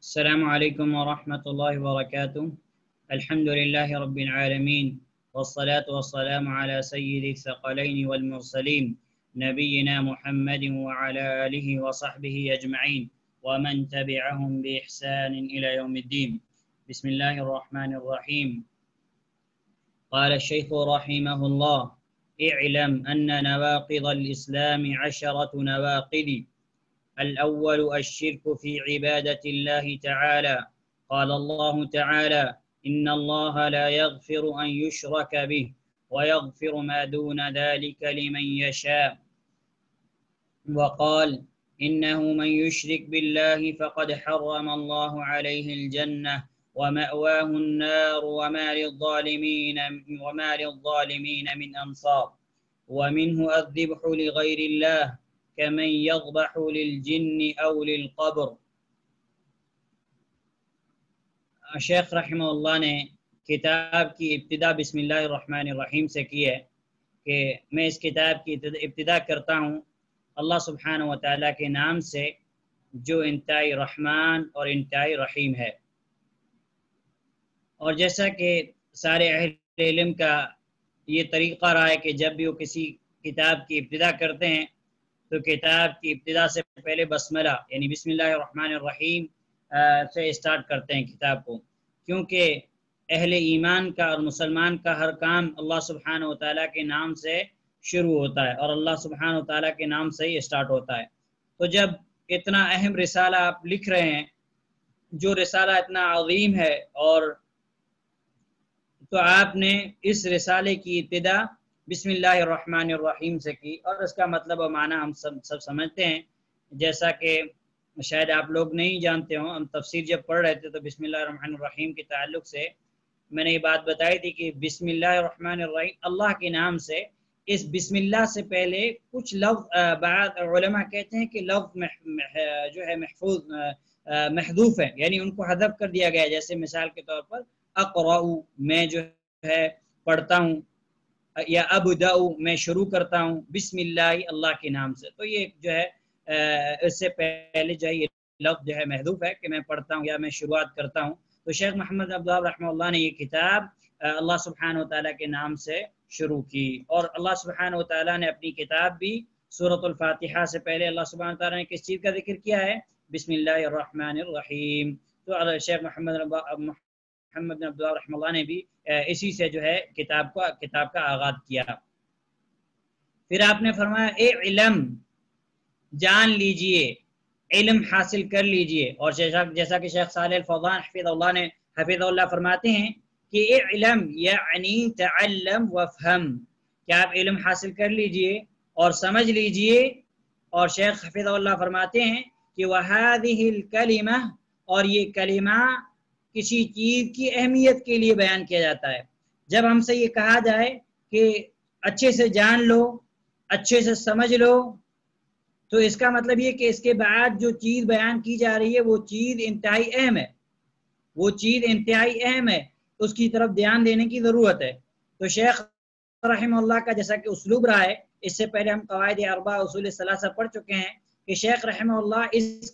السلام عليكم ورحمة الله وبركاته. الحمد لله رب العالمين، والصلاة والسلام على سيد الثقلين والمرسلين نبينا محمد وعلى آله وصحبه أجمعين ومن تبعهم بإحسان إلى يوم الدين. بسم الله الرحمن الرحيم. قال الشيخ رحمه الله: اعلم أن نواقض الإسلام 10 نواقض. الأول الشرك في عبادة الله تعالى. قال الله تعالى: إن الله لا يغفر أن يشرك به ويغفر ما دون ذلك لمن يشاء. وقال: إنه من يشرك بالله فقد حرم الله عليه الجنة ومأواه النار وما للظالمين من أنصار. ومنه الذبح لغير الله كمن يذبح للجن أو للقبر. شیخ رحمہ اللہ نے کتاب کی ابتدا بسم اللہ الرحمن الرحیم سے کی ہے کہ میں اس کتاب کی ابتدا کرتا ہوں اللہ سبحانہ و تعالیٰ کے نام سے جو انتہائی رحمان اور انتہائی رحیم ہے۔ اور جیسا کہ سارے اہل علم کا یہ طریقہ رہا ہے کہ جب بھی وہ کسی کتاب کی ابتدا کرتے ہیں تو کتاب کی ابتدا سے پہلے بسملہ یعنی بسم اللہ الرحمن الرحیم سے اسٹارٹ کرتے ہیں کتاب کو، کیونکہ اہل ایمان کا اور مسلمان کا ہر کام اللہ سبحانہ و تعالیٰ کے نام سے شروع ہوتا ہے اور اللہ سبحانہ و تعالیٰ کے نام سے ہی اسٹارٹ ہوتا ہے۔ تو جب اتنا اہم رسالہ آپ لکھ رہے ہیں، جو رسالہ اتنا عظیم ہے، اور تو آپ نے اس رسالے کی ابتدا بسم اللہ الرحمن الرحیم سے کی، اور اس کا مطلب و معنی ہم سب سمجھتے ہیں۔ جیسا کہ شاید آپ لوگ نہیں جانتے ہوں، ہم تفسیر جب پڑھ رہے تھے تو بسم اللہ الرحمن الرحیم کے تعلق سے میں نے یہ بات بتائی تھی کہ بسم اللہ الرحمن الرحیم اللہ کے نام سے، اس بسم اللہ سے پہلے کچھ لفظ بعض علماء کہتے ہیں کہ لفظ جو ہے محذوف ہے، یعنی ان کو حذف کر دیا گیا ہے۔ جیسے مثال کے طور پر اقرأ میں جو ہے پڑھتا ہوں، یا ابدأ میں شروع کرتا ہوں بسم اللہ اللہ کے نام سے، تو یہ جو ہے اس سے پہلے جو ہے یہ لفظ جو ہے محذوف ہے کہ میں پڑھتا ہوں یا میں شروعات کرتا ہوں۔ تو شیخ محمد عبدالوہاب رحمہ اللہ نے یہ کتاب اللہ سبحانہ و تعالیٰ کے نام سے شروع کی، اور اللہ سبحانہ و تعالیٰ نے اپنی کتاب بھی سورۃ الفاتحہ سے پہلے اللہ سبحانہ و تعالیٰ نے کس چیز کا ذکر کیا ہے؟ بسم اللہ الرحمن الرحیم۔ تو شیخ محمد بن عبدالوہاب رحمہ اللہ نے بھی اسی سے جو ہے کتاب کا آغاز کیا۔ پھر آپ نے فرمایا اے علم، جان لیجئے، علم حاصل کر لیجئے۔ اور جیسا کہ شیخ صالح الفوزان حفظ اللہ فرماتے ہیں کہ اے علم یعنی تعلم وفہم، کہ آپ علم حاصل کر لیجئے اور سمجھ لیجئے۔ اور شیخ حفظ اللہ فرماتے ہیں کہ وَهَذِهِ الْكَلِمَةِ، اور یہ کلمہ کسی چیز کی اہمیت کے لیے بیان کیا جاتا ہے۔ جب ہم سے یہ کہا جائے کہ اچھے سے جان لو، اچھے سے سمجھ لو، تو اس کا مطلب یہ کہ اس کے بعد جو چیز بیان کی جا رہی ہے وہ چیز انتہائی اہم ہے، وہ چیز انتہائی اہم ہے، اس کی طرف دھیان دینے کی ضرورت ہے۔ تو شیخ رحمہ اللہ کا جیسا کہ اسلوب رہا ہے، اس سے پہلے ہم قواعد اربعہ اصول ثلاثہ پڑھ چکے ہیں کہ شیخ رحمہ اللہ اس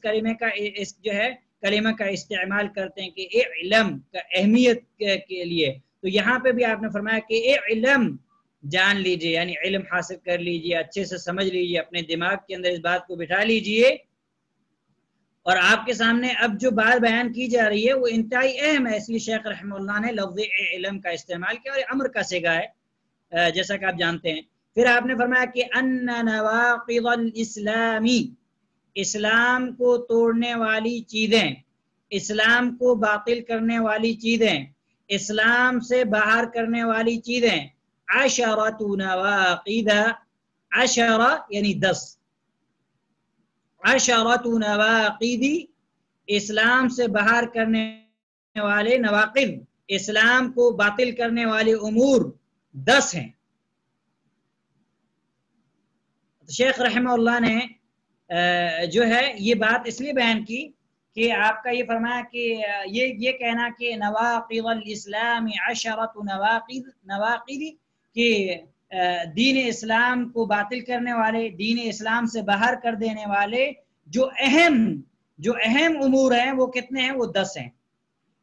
کلمہ کا استعمال کرتے ہیں کہ اے علم کا اہمیت کے لیے۔ تو یہاں پہ بھی آپ نے فرمایا کہ اے علم، جان لیجئے، یعنی علم حاصل کر لیجئے، اچھے سے سمجھ لیجئے، اپنے دماغ کے اندر اس بات کو بٹھا لیجئے۔ اور آپ کے سامنے اب جو بات بیان کی جا رہی ہے وہ انتہائی اہم ہے، اس لیے شیخ رحمہ اللہ نے لفظ علم کا استعمال کیا، اور امر کا صیغہ ہے جیسا کہ آپ جانتے ہیں۔ پھر آپ نے فرمایا کہ ان نواقض الاسلامی، اسلام کو توڑنے والی چیزیں، اسلام کو باطل کرنے والی چیزیں، اسلام سے باہر کرنے والی چیزیں، 10 نواقض، 10 یعنی 10، 10 نواقض، اسلام سے باہر کرنے والے نواقض، اسلام کو باطل کرنے والے امور 10 ہیں۔ شیخ رحمہ اللہ نے جو ہے یہ بات اس لیے بیان کی کہ آپ کا یہ فرمایا کہ یہ کہنا کہ نواقض الاسلام 10 نواقض، کہ دین اسلام کو باطل کرنے والے، دین اسلام سے باہر کر دینے والے جو اہم جو اہم امور ہیں وہ کتنے ہیں؟ وہ 10 ہیں،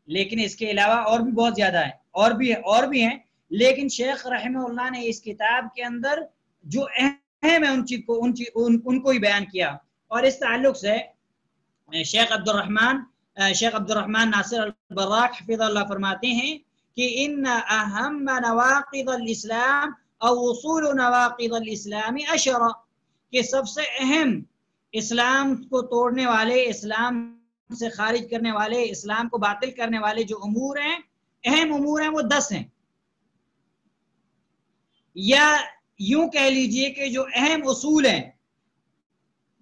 لیکن اس کے علاوہ اور بھی بہت زیادہ ہیں، اور بھی ہیں، لیکن شیخ رحمہ اللہ نے اس کتاب کے اندر جو اہم ہے ان کو ہی بیان کیا۔ اور اس تعلق سے شیخ عبد الرحمن ناصر البراق حفظ اللہ فرماتے ہیں کہ ان اہم نواقض الاسلام او اصول نواقض الاسلام 10، کہ سب سے اہم اسلام کو توڑنے والے، اسلام سے خارج کرنے والے، اسلام کو باطل کرنے والے جو امور ہیں، اہم امور ہیں، وہ 10 ہیں۔ یا یوں کہہ لیجئے کہ جو اہم اصول ہیں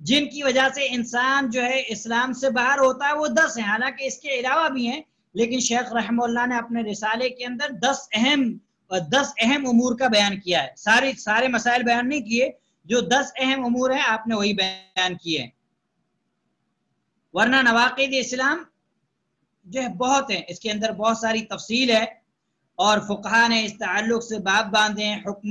جن کی وجہ سے انسان جو ہے اسلام سے باہر ہوتا ہے، وہ 10 ہیں، حالانکہ اس کے علاوہ بھی ہیں، لیکن شیخ رحمہ اللہ نے اپنے رسالے کے اندر 10 اہم امور کا بیان کیا ہے۔ سارے مسائل بیان نہیں کیے، جو 10 اہم امور ہیں آپ نے وہی بیان کیے ہیں، ورنہ نواقض اسلام جو ہے بہت ہیں، اس کے اندر بہت ساری تفصیل ہے، اور فقہا نے اس تعلق سے باب باندھے ہیں، حکم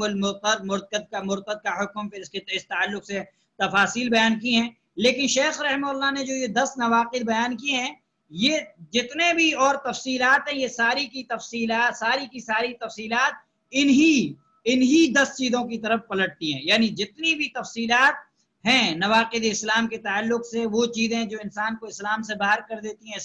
مرتد کا حکم، پھر اس تعلق سے تفاصیل بیان کی ہیں۔ لیکن شیخ رحمہ اللہ نے جو یہ 10 نواقض بیان کیے ہیں، یہ جتنے بھی اور تفصیلات ہیں، یہ ساری کی ساری تفصیلات انہی 10 چیزوں کی طرف پلٹتی ہیں، یعنی جتنی بھی تفصیلات ہیں نواقض اسلام کے تعلق سے، وہ چیزیں جو انسان کو اسلام سے باہر کر دیتی ہیں،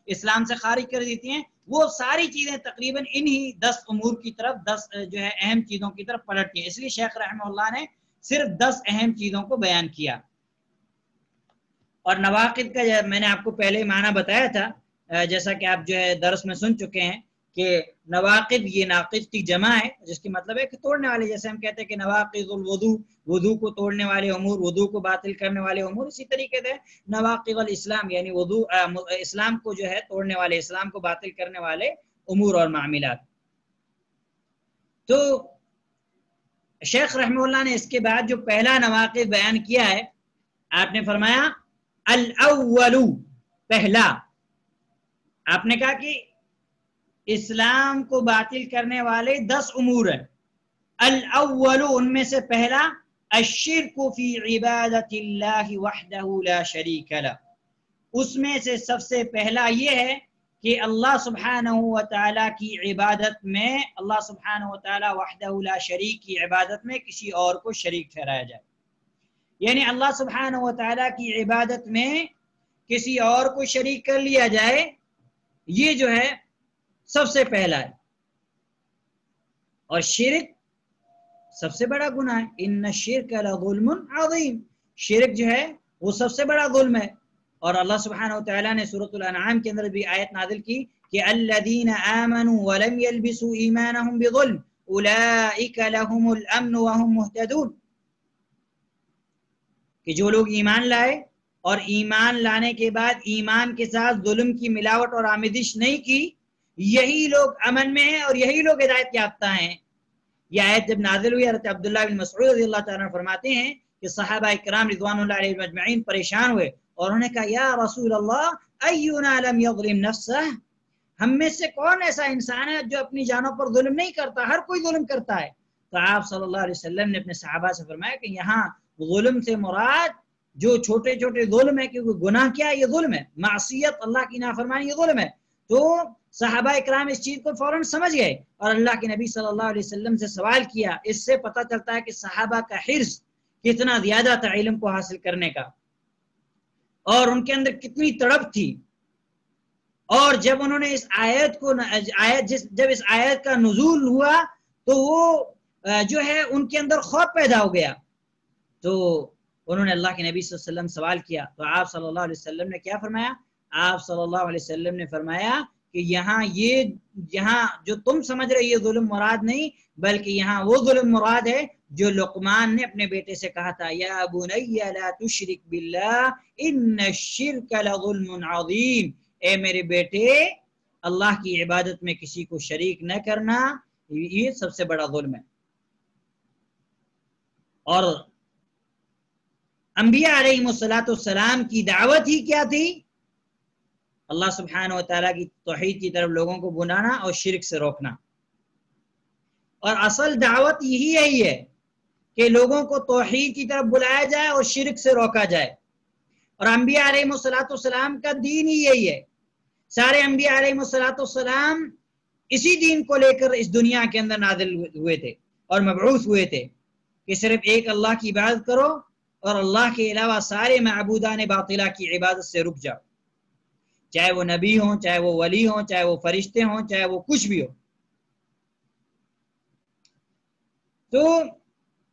اسلام سے خارج کر دیتی ہیں، وہ ساری چیزیں تقریباً انہی 10 امور کی طرف، 10 جو ہے اہم چیزوں کی طرف پلٹتی ہیں۔ اس لیے شیخ رحمہ اللہ نے صرف 10 اہم چیزوں کو بیان کیا۔ اور نواقض کا میں نے آپ کو پہلے معنی بتایا تھا، جیسا کہ آپ جو ہے درس میں سن چکے ہیں کہ نواقض یہ ناقض کی جمع ہے، جس کی مطلب ہے کہ توڑنے والے، جیسے ہم کہتے ہیں کہ نواقض الوضو، وضو کو توڑنے والے امور، وضو کو باطل کرنے والے امور، اسی طریقے سے نواقض الاسلام یعنی اسلام کو جو ہے توڑنے والے، اسلام کو باطل کرنے والے امور اور معاملات۔ تو شیخ رحمہ اللہ نے اس کے بعد جو پہلا نواقض بیان کیا ہے، آپ نے فرمایا الاول، پہلا، آپ نے کہا کہ اسلام کو باطل کرنے والے 10 امور ہیں، الاول ان میں سے پہلا الشرک فی عبادت اللہ وحدہ لا شریک لہ، اس میں سے سب سے پہلا یہ ہے کہ اللہ سبحانہ و تعالیٰ کی عبادت میں، اللہ سبحانہ و تعالیٰ وحدہ لا شریک کی عبادت میں کسی اور کو شریک ٹھہرایا جائے، یعنی اللہ سبحانہ و تعالیٰ کی عبادت میں کسی اور کو شریک کر لیا جائے، یہ جو ہے سب سے پہلا ہے۔ اور شرک سب سے بڑا گناہ ہے، ان الشرک لظلم عظیم، شرک جو ہے وہ سب سے بڑا ظلم ہے۔ اور اللہ سبحانہ و تعالیٰ نے سورۃ الانعام کے اندر بھی آیت نازل کی کہ الذین آمنوا ولم یلبسوا ایمانہم بظلم اولئک لہم الامن وہم مہتدون، کہ جو لوگ ایمان لائے اور ایمان لانے کے بعد ایمان کے ساتھ ظلم کی ملاوٹ اور آمیزش نہیں کی، یہی لوگ امن میں ہیں اور یہی لوگ ہدایت یافتہ ہیں۔ یہ آیت جب نازل ہوئی، حضرت عبداللہ بن مسعود رضی اللہ تعالیٰ فرماتے ہیں کہ صحابہ کرام رضوان اللہ علیہم اجمعین پریشان ہوئے اور انہوں نے کہا یا رسول اللہ اینا لم یظلم نفسہ، ہم میں سے کون ایسا انسان ہے جو اپنی جانوں پر ظلم نہیں کرتا، ہر کوئی ظلم کرتا ہے۔ تو آپ صلی اللہ علیہ وسلم نے اپنے صحابہ سے فرمایا کہ یہاں ظلم سے مراد جو چھوٹے چھوٹے ظلم ہے، کیونکہ گناہ کیا ہے؟ یہ ظلم ہے، معصیت، اللہ کی نافرمانی، یہ ظلم ہے۔ تو صحابہ اکرام اس چیز کو فوراً سمجھ گئے اور اللہ کے نبی صلی اللہ علیہ وسلم سے سوال کیا۔ اس سے پتہ چلتا ہے کہ صحابہ کا حرص کتنا زیادہ تھا علم کو حاصل کرنے کا، اور ان کے اندر کتنی تڑپ تھی۔ اور جب انہوں نے اس آیت کو جب اس آیت کا نزول ہوا تو وہ جو ہے ان کے اندر خوف پیدا ہو گیا، تو انہوں نے اللہ کے نبی صلی اللہ علیہ وسلم سوال کیا، تو آپ صلی اللہ علیہ وسلم نے کیا فرمایا؟ آپ صلی اللہ علیہ وسلم نے فرمایا کہ یہاں جو تم سمجھ رہے یہ ظلم مراد نہیں، بلکہ یہاں وہ ظلم مراد ہے جو لقمان نے اپنے بیٹے سے کہا تھا، یا بنی لا تشرک باللہ ان الشرک لظلم عظیم، اے میرے بیٹے اللہ کی عبادت میں کسی کو شریک نہ کرنا، یہ سب سے بڑا ظلم ہے۔ اور انبیاء علیہم السلام کی دعوت ہی کیا تھی؟ اللہ سبحانہ و تعالیٰ کی توحید کی طرف لوگوں کو بلانا اور شرک سے روکنا۔ اور اصل دعوت یہی ہے کہ لوگوں کو توحید کی طرف بلایا جائے اور شرک سے روکا جائے۔ اور انبیاء علیہ السلام کا دین ہی یہی ہے. سارے انبیاء علیہ السلام اسی دین کو لے کر اس دنیا کے اندر نازل ہوئے تھے اور مبعوث ہوئے تھے کہ صرف ایک اللہ کی عبادت کرو اور اللہ کے علاوہ سارے معبودان باطلہ کی عبادت سے رک جاؤ، چاہے وہ نبی ہوں، چاہے وہ ولی ہوں، چاہے وہ فرشتے ہوں، چاہے وہ کچھ بھی ہو. تو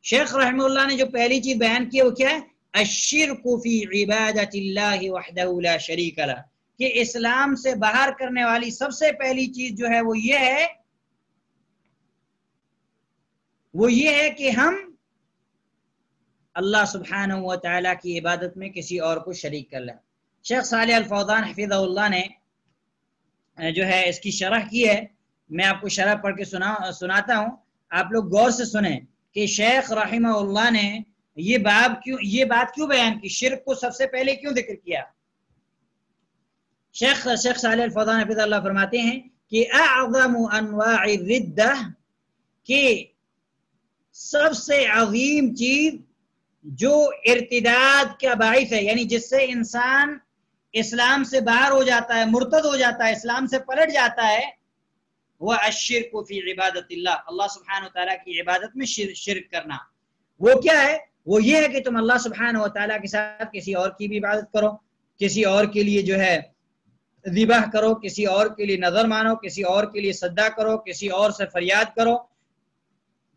شیخ رحمہ اللہ نے جو پہلی چیز بیان کی وہ کیا ہے؟ الشرک فی عبادت اللہ وحدہ لا شریک لہ، کہ اسلام سے باہر کرنے والی سب سے پہلی چیز جو ہے وہ یہ ہے کہ ہم اللہ سبحانہ و تعالیٰ کی عبادت میں کسی اور کو شریک کر لیں. شیخ صالح الفوزان حفظہ اللہ نے جو ہے اس کی شرح کی ہے، میں آپ کو شرح پڑھ کے سناتا ہوں، آپ لوگ غور سے سنیں کہ شیخ رحمہ اللہ نے یہ بات کیوں بیان کی، شرک کو سب سے پہلے کیوں ذکر کیا. شیخ صالح الفوزان حفظہ اللہ فرماتے ہیں کہ اعظم انواع الردہ، کہ سب سے عظیم چیز جو ارتداد کا باعث ہے، یعنی جس سے انسان اسلام سے باہر ہو جاتا ہے، مرتد ہو جاتا ہے، اسلام سے پلٹ جاتا ہے، وہ الشرک فی عبادت اللہ، اللہ سبحانہ وتعالیٰ کی عبادت میں شرک کرنا. وہ کیا ہے؟ وہ یہ ہے کہ تم اللہ سبحانہ وتعالیٰ کے ساتھ کسی اور کی بھی عبادت کرو، کسی اور کے لیے جو ہے ذبح کرو، کسی اور کے لیے نظر مانو، کسی اور کے لیے سجدہ کرو، کسی اور سے فریاد کرو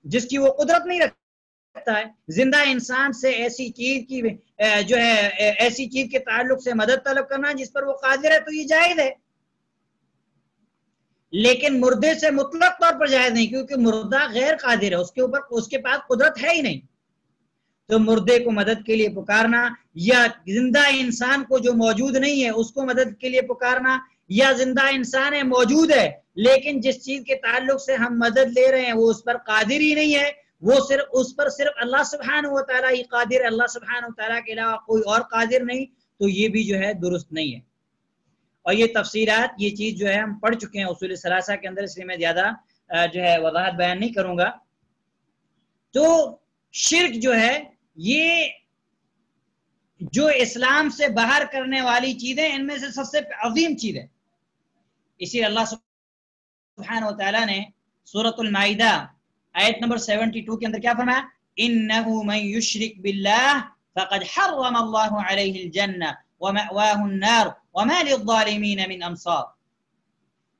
جس کی وہ قدرت نہیں رکھتا ہے. زندہ انسان سے ایسی چیز کی جو ہے ایسی چیز کے تعلق سے مدد طلب کرنا جس پر وہ قادر ہے تو یہ جائز ہے، لیکن مردے سے مطلق طور پر جائز نہیں، کیونکہ مردہ غیر قادر ہے، اس کے پاس قدرت ہے ہی نہیں. تو مردے کو مدد کے لیے پکارنا، یا زندہ انسان کو جو موجود نہیں ہے اس کو مدد کے لیے پکارنا، یا زندہ انسان ہے موجود ہے لیکن جس چیز کے تعلق سے ہم مدد لے رہے ہیں وہ اس پر قادر ہی نہیں ہے، وہ صرف اللہ سبحانہ و تعالیٰ ہی قادر ہے، اللہ سبحانہ و تعالیٰ کے علاوہ کوئی اور قادر نہیں، تو یہ بھی جو ہے درست نہیں ہے. اور یہ تفسیرات، یہ چیز جو ہے ہم پڑھ چکے ہیں اصول ثلاثہ کے اندر، اس لیے میں زیادہ جو ہے وضاحت بیان نہیں کروں گا. تو شرک جو ہے یہ جو اسلام سے باہر کرنے والی چیزیں ان میں سے سب سے عظیم چیز ہے. اسی اللہ سبحانہ و تعالیٰ نے سورۃ المائدہ آیت نمبر 72 کے اندر کیا فرمایا؟ انہ من یشرک باللہ فقد حرم اللہ علیہ الجنہ ومأواہ النار وما للظالمین من انصار،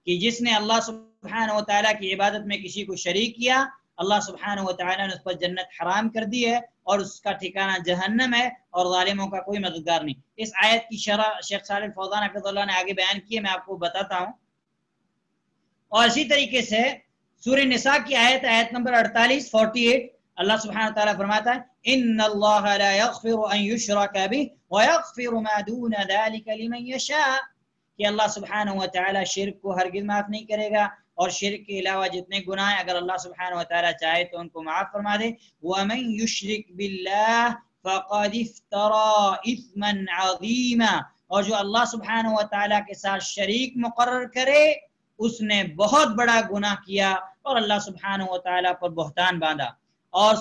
کہ جس نے اللہ سبحانہ و تعالیٰ کی عبادت میں کسی کو شریک کیا، اللہ سبحانہ و تعالیٰ نے اس پر جنت حرام کر دی ہے اور اس کا ٹھکانہ جہنم ہے اور ظالموں کا کوئی مددگار نہیں. اس آیت کی شرح شیخ صالح الفوزان حفظہ اللہ نے آگے بیان کی ہے، میں آپ کو بتاتا ہوں. اور اسی طریقے سے سورہ نساء کی آیت نمبر 48 اللہ سبحانہ وتعالیٰ فرماتا ہے ان اللہ لا یغفر ان یشرک بہ ویغفر ما دون ذلک لمن یشاء، کہ اللہ سبحانہ وتعالیٰ شرک کو ہرگز معاف نہیں کرے گا اور شرک کے علاوہ جتنے گناہ ہیں اگر اللہ سبحانہ وتعالیٰ چاہے تو ان کو معاف فرما دے. ومن یشرک باللہ فقد افترى اثما عظیما، اور جو اللہ سبحانہ وتعالیٰ کے ساتھ شریک مقرر کرے اس نے بہت بڑا گناہ کیا اور اللہ سبحانہ وتعالیٰ پر بہتان باندھا. اور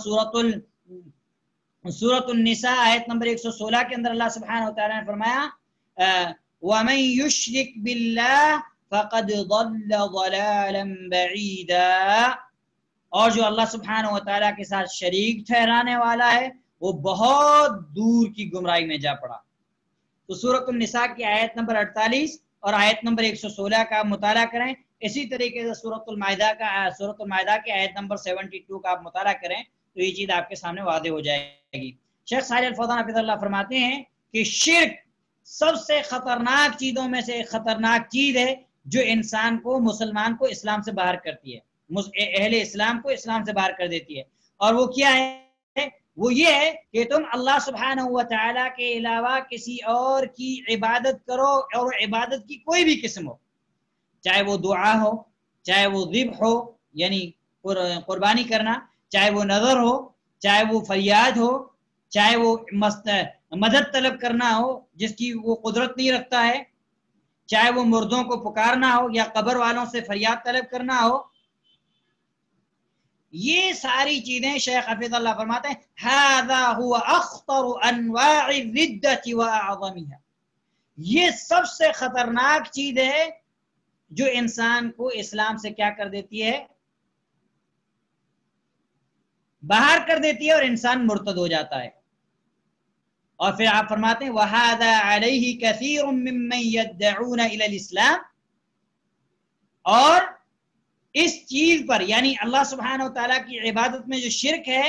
سورۃ النساء آیت نمبر 116 کے اندر اللہ سبحانہ وتعالیٰ نے فرمایا وَمَن يُشْرِكْ بِاللَّهِ فَقَدْ ضَلَّ ضَلَالًا بَعِيدًا، اور جو اللہ سبحانہ وتعالیٰ کے ساتھ شریک ٹھہرانے والا ہے وہ بہت دور کی گمراہی میں جا پڑا. تو سورۃ النساء کی آیت نمبر 48 اور آیت نمبر 116 کا مطالعہ کریں. اسی طریقے سے سورۃ المائدہ کی آیت نمبر 72 کا آپ مطالعہ کریں تو یہ چیز آپ کے سامنے واضح ہو جائے گی. شیخ صالح الفوزان حفظہ اللہ فرماتے ہیں کہ شرک سب سے خطرناک چیزوں میں سے ایک خطرناک چیز ہے جو انسان کو، مسلمان کو اسلام سے باہر کرتی ہے، اہل اسلام کو اسلام سے باہر کر دیتی ہے. اور وہ کیا ہے؟ وہ یہ ہے کہ تم اللہ سبحانہ و تعالیٰ کے علاوہ کسی اور کی عبادت کرو، اور عبادت کی کوئی بھی قسم ہو، چاہے وہ دعا ہو، چاہے وہ ذبح ہو یعنی قربانی کرنا، چاہے وہ نظر ہو، چاہے وہ فریاد ہو، چاہے وہ مدد طلب کرنا ہو جس کی وہ قدرت نہیں رکھتا ہے، چاہے وہ مردوں کو پکارنا ہو یا قبر والوں سے فریاد طلب کرنا ہو، یہ ساری چیزیں شیخ حفیظ اللہ فرماتے ہیں ھذا ھو اخطر انواع الردۃ واعظمها، یہ سب سے خطرناک چیز ہے جو انسان کو اسلام سے کیا کر دیتی ہے، باہر کر دیتی ہے اور انسان مرتد ہو جاتا ہے۔ اور پھر آپ فرماتے ہیں وَهَذَا عَلَيْهِ كَثِيرٌ مِّمَّن يَدَّعُونَ إِلَى الْإِسْلَامِ، اور اس چیز پر یعنی اللہ سبحانہ وتعالیٰ کی عبادت میں جو شرک ہے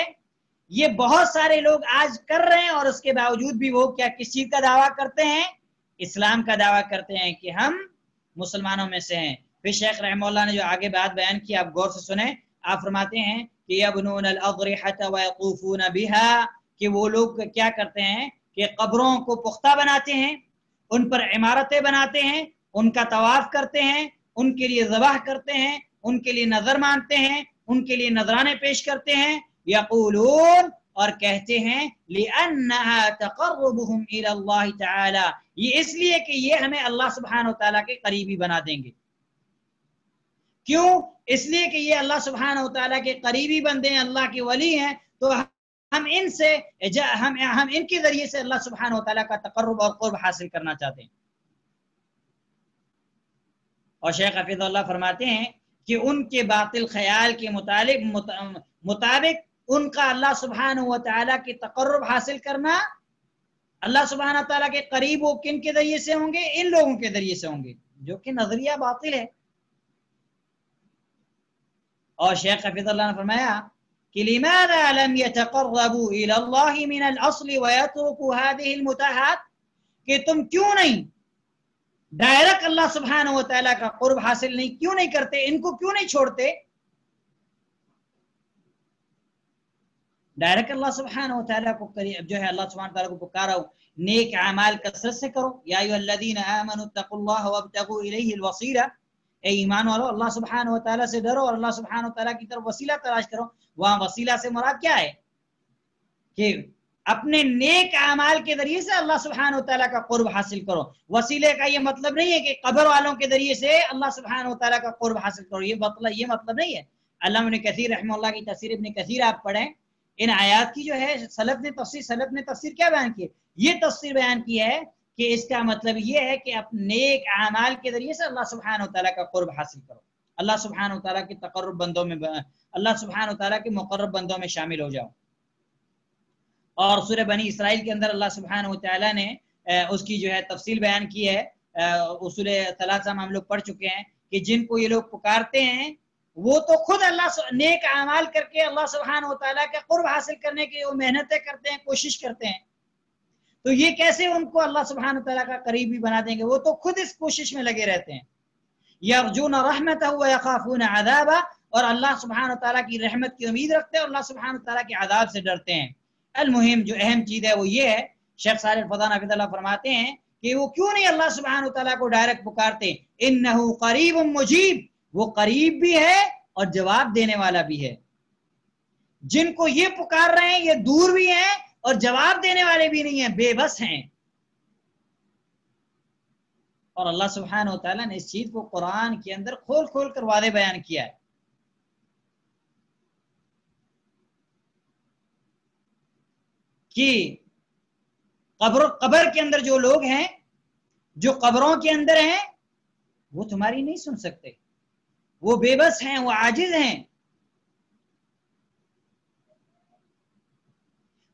یہ بہت سارے لوگ آج کر رہے ہیں، اور اس کے باوجود بھی وہ کیا کس چیز کا دعویٰ کرتے ہیں، اسلام کا دعویٰ کرتے ہیں کہ ہم مسلمانوں میں سے ہیں۔ پھر شیخ رحمہ اللہ نے جو آگے بات بیان کی آپ غور سے سنیں، آپ فرماتے ہیں کہ یبنون الاضرحة ويطوفون بها، کہ وہ لوگ کیا کرتے ہیں کہ قبروں کو پختہ بناتے ہیں، ان پر عمارتیں بناتے ہیں، ان کا طواف کرتے ہیں، ان کے لیے ذبح کرتے ہیں، ان کے لیے نظر مانتے ہیں، ان کے لیے نذرانے پیش کرتے ہیں، یقولون، اور کہتے ہیں لِأَنَّهَا تَقَرُّبُهُمْ إِلَى اللَّهِ تَعَالَى، یہ اس لیے کہ یہ ہمیں اللہ سبحانہ وتعالیٰ کے قریبی بنا دیں گے۔ کیوں؟ اس لیے کہ یہ اللہ سبحانہ وتعالیٰ کے قریبی بندے ہیں، اللہ کے ولی ہیں، تو ہم ان سے ہم ان کے ذریعے سے اللہ سبحانہ وتعالیٰ کا تقرب اور قرب حاصل کرنا چاہتے ہیں۔ اور شیخ حفیظ اللہ فرماتے ہیں کہ ان کے باطل خیال کے مطابق ان کا اللہ سبحانہ وتعالیٰ کے تقرب حاصل کرنا، اللہ سبحانہ وتعالیٰ کے قریب وہ کن کے ذریعے سے ہوں گے، ان لوگوں کے ذریعے سے ہوں گے، جو کہ نظریہ باطل ہے۔ اور شیخ حفیظ اللہ نے فرمایا کہ لماذا لم يتقربوا الى الله من الاصل ويتركوا هذه المتاحات، کہ تم کیوں نہیں ڈائریکٹ اللہ سبحانہ وتعالیٰ کا قرب حاصل کیوں نہیں کرتے، ان کو کیوں نہیں چھوڑتے، ڈائریکٹ اللہ سبحانہ وتعالیٰ کو جو ہے اللہ سبحانہ وتعالیٰ کو پکارا، نیک اعمال کثرت سے کرو، یا ایھا الذین آمنوا اتقوا اللہ وابتغوا الیہ الوسیلہ، اے ایمان والو اللہ سبحانہ وتعالیٰ سے ڈرو اور اللہ سبحانہ وتعالیٰ کی طرف وسیلہ تلاش کرو۔ وہاں وسیلہ سے مراد کیا ہے کہ اپنے نیک اعمال کے ذریعے سے اللہ سبحانہ وتعالیٰ کا قرب حاصل کرو۔ وسیلے کا یہ مطلب نہیں ہے کہ قبر والوں کے ذریعے سے اللہ سبحانہ وتعالیٰ کا قرب حاصل کرو، یہ مطلب نہیں ہے۔ علامہ ابن کثیر رحمہ اللہ کی تفسیر ابن کثیر آپ پڑھیں، ان آیات کی جو ہے سلف نے تفسیر کیا بیان کی ہے، یہ تفسیر بیان کی ہے کہ اس کا مطلب یہ ہے کہ اپنے نیک اعمال کے ذریعے سے اللہ سبحانہ وتعالیٰ کا قرب حاصل کرو، اللہ سبحانہ وتعالیٰ کے تقرب بندوں میں، اللہ سبحانہ وتعالیٰ کے مقرب بندوں میں شامل ہو جاؤ۔ اور سورہ بنی اسرائیل کے اندر اللہ سبحانہ وتعالیٰ نے اس کی جو ہے تفصیل بیان کی ہے، اصول ثلاثہ میں ہم لوگ پڑھ چکے ہیں کہ جن کو یہ لوگ پکارتے ہیں وہ تو خود اللہ نیک اعمال کر کے اللہ سبحانہ وتعالیٰ کے قرب حاصل کرنے کی وہ محنتیں کرتے ہیں، کوشش کرتے ہیں، تو یہ کیسے ان کو اللہ سبحانہ وتعالیٰ کا قریبی بنا دیں گے، وہ تو خود اس کوشش میں لگے رہتے ہیں۔ یرجون رحمتہ ویخافون عذابہ، اور اللہ سبحانہ وتعالیٰ کی رحمت کی امید رکھتے ہیں اور اللہ سبحانہ وتعالیٰ کے عذاب سے ڈرتے ہیں۔ المہم جو اہم چیز ہے وہ یہ ہے، شیخ صالح الفوزان حفظہ اللہ فرماتے ہیں کہ وہ کیوں نہیں اللہ سبحانہ وتعالیٰ کو ڈائریکٹ پکارتے، انہ قریب مجیب، وہ قریب بھی ہے اور جواب دینے والا بھی ہے۔ جن کو یہ پکار رہے ہیں یہ دور بھی ہیں اور جواب دینے والے بھی نہیں ہیں، بے بس ہیں۔ اور اللہ سبحانہ وتعالیٰ نے اس چیز کو قرآن کے اندر کھول کھول کر واضح بیان کیا ہے کہ قبر کے اندر جو لوگ ہیں، جو قبروں کے اندر ہیں، وہ تمہاری نہیں سن سکتے، وہ بے بس ہیں، وہ عاجز ہیں۔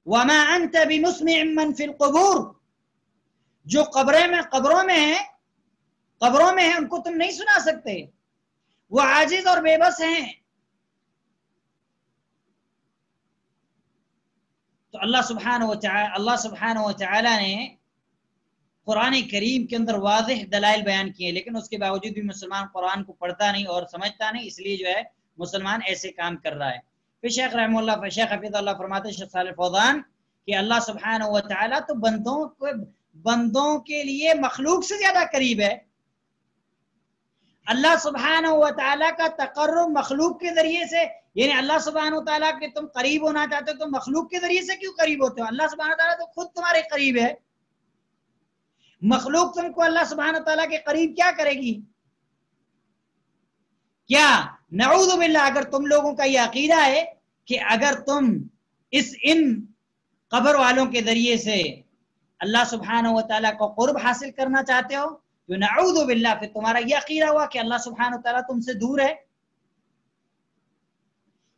وما انت بمسمع من في القبور، جو قبروں میں ہیں ان کو تم نہیں سنا سکتے، وہ عاجز اور بے بس ہیں۔ تو اللہ سبحانہ وتعالی نے قرآن کریم کے اندر واضح دلائل بیان کیے، لیکن اس کے باوجود بھی مسلمان قرآن کو پڑھتا نہیں اور سمجھتا نہیں، اس لیے جو ہے مسلمان ایسے کام کر رہا ہے۔ پھر شیخ حفیظ اللہ فرماتے ہیں، شیخ صالح فوزان، کہ اللہ سبحانہ وتعالی تو بندوں کے لیے مخلوق سے زیادہ قریب ہے۔ اللہ سبحانہ وتعالی کا تقرب مخلوق کے ذریعے سے، یعنی اللہ سبحانہ وتعالی کے تم قریب ہونا چاہتے ہو تو مخلوق کے ذریعے سے کیوں قریب ہوتے ہو؟ اللہ سبحانہ وتعالی تو خود تمہارے قریب ہے، مخلوق تم کو اللہ سبحانہ وتعالی کے قریب کیا کرے گی؟ کیا نعوذ باللہ اگر تم لوگوں کا یہ عقیدہ ہے کہ اگر تم ان قبر والوں کے ذریعے سے اللہ سبحانہ و تعالیٰ کو قرب حاصل کرنا چاہتے ہو تو نعوذ باللہ پھر تمہارا یہ عقیدہ ہوا کہ اللہ سبحانہ و تعالیٰ تم سے دور ہے.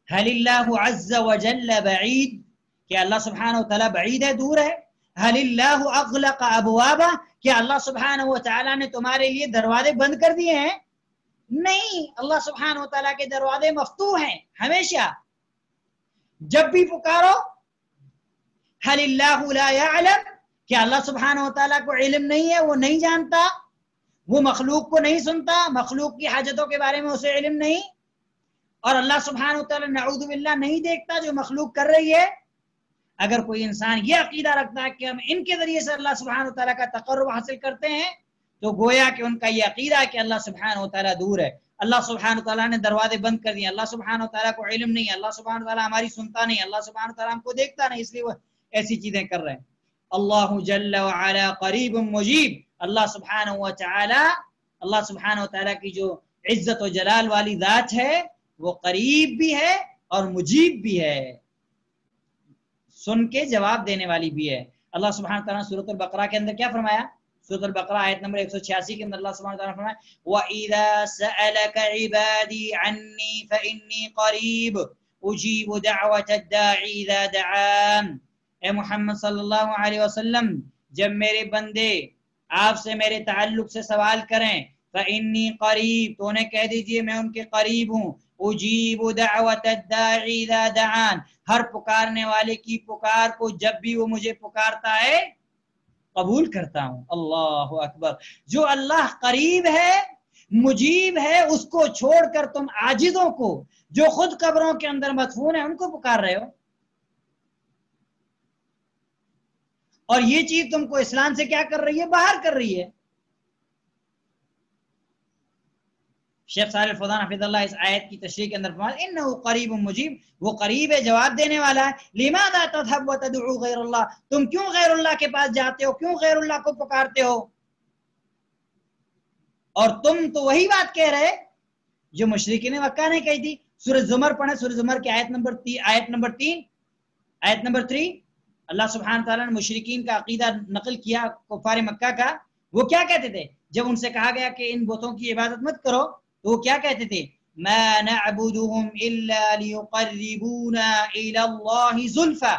هل اللہ عز وجل بعید، کہ اللہ سبحانہ و تعالیٰ بعید ہے، دور ہے. هل اللہ اغلق ابوابہ، کہ اللہ سبحانہ و تعالیٰ نے تمہارے لیے دروازے بند کر دیے ہیں. نہیں، اللہ سبحانہ و تعالیٰ کے دروازے مفتوح ہیں ہمیشہ، جب بھی پکارو. هل اللہ لا يعلم، کہ اللہ سبحانہ و تعالیٰ کو علم نہیں ہے، وہ نہیں جانتا، وہ مخلوق کو نہیں سنتا، مخلوق کی حاجتوں کے بارے میں اسے علم نہیں. اور اللہ سبحانہ و تعالیٰ نعوذ باللہ نہیں دیکھتا جو مخلوق کر رہی ہے. اگر کوئی انسان یہ عقیدہ رکھتا ہے کہ ہم ان کے ذریعے سے اللہ سبحانہ و تعالیٰ کا تقرب حاصل کرتے ہیں تو گویا کہ ان کا یہ عقیدہ ہے کہ اللہ سبحانہ و تعالیٰ دور ہے، اللہ سبحانہ و تعالیٰ نے دروازے بند کر دیے، اللہ سبحانہ و تعالیٰ کو علم نہیں، اللہ سبحانہ و تعالیٰ ہماری سنتا نہیں، اللہ سبحانہ و تعالیٰ ہم کو دیکھتا نہیں، اس لیے وہ ایسی چیزیں کر رہے ہیں. اللہ جل وعلا قریب مجیب، اللہ سبحانہ و تعالیٰ کی جو عزت و جلال والی ذات ہے وہ قریب بھی ہے اور مجیب بھی ہے، سن کے جواب دینے والی بھی ہے. اللہ سبحانہ و تعالیٰ نے سورۃ البقرہ کے اندر کیا فرمایا؟ سورۃ البقرہ آیت نمبر 186 کے اندر اللہ سبحانہ و تعالیٰ نے فرمایا وَإِذَا سَأَلَكَ عِبَادِي عَنِّي فَإِنِّي قَرِيبٌ أُجِيبُ دَعْوَةَ الدَّاعِ إِذَا دَعَانِ. اے محمد صلی اللہ علیہ وسلم، جب میرے بندے آپ سے میرے تعلق سے سوال کریں فَإِنِّي قَرِيبٌ، تو انہیں کہہ دیجئے میں ان کے قریب ہوں. اجیب دعوت الداعی اذا دعان، ہر پکارنے والے کی پکار کو جب بھی وہ مجھے پکارتا ہے قبول کرتا ہوں. اللہ اکبر. جو اللہ قریب ہے، مجیب ہے، اس کو چھوڑ کر تم عاجزوں کو جو خود قبروں کے اندر مدفون ہیں ان کو پکار رہے ہو. اور یہ چیز تم کو اسلام سے کیا کر رہی ہے؟ باہر کر رہی ہے. شیخ صالح الفوزان حفظ اللہ اس آیت کی تشریح کے اندر فرماتے ہیں انه قریب مجیب، وہ قریب ہے، جواب دینے والا ہے. لماذا تذهب وتدعو غیر اللہ، تم کیوں غیر اللہ کے پاس جاتے ہو، کیوں غیر اللہ کو پکارتے ہو؟ اور تم تو وہی بات کہہ رہے جو مشرکین مکہ نے کہی تھی. سورۃ زمر پڑھیں، سورۃ زمر کی آیت نمبر 3 اللہ سبحانہ تعالیٰ نے مشرکین کا عقیدہ نقل کیا کفار مکہ کا. وہ کیا کہتے تھے جب ان سے کہا گیا کہ ان بتوں کی عبادت مت کرو، تو وہ کیا کہتے تھے؟ ما نعبدهم الا ليقربونا الى الله زلفى،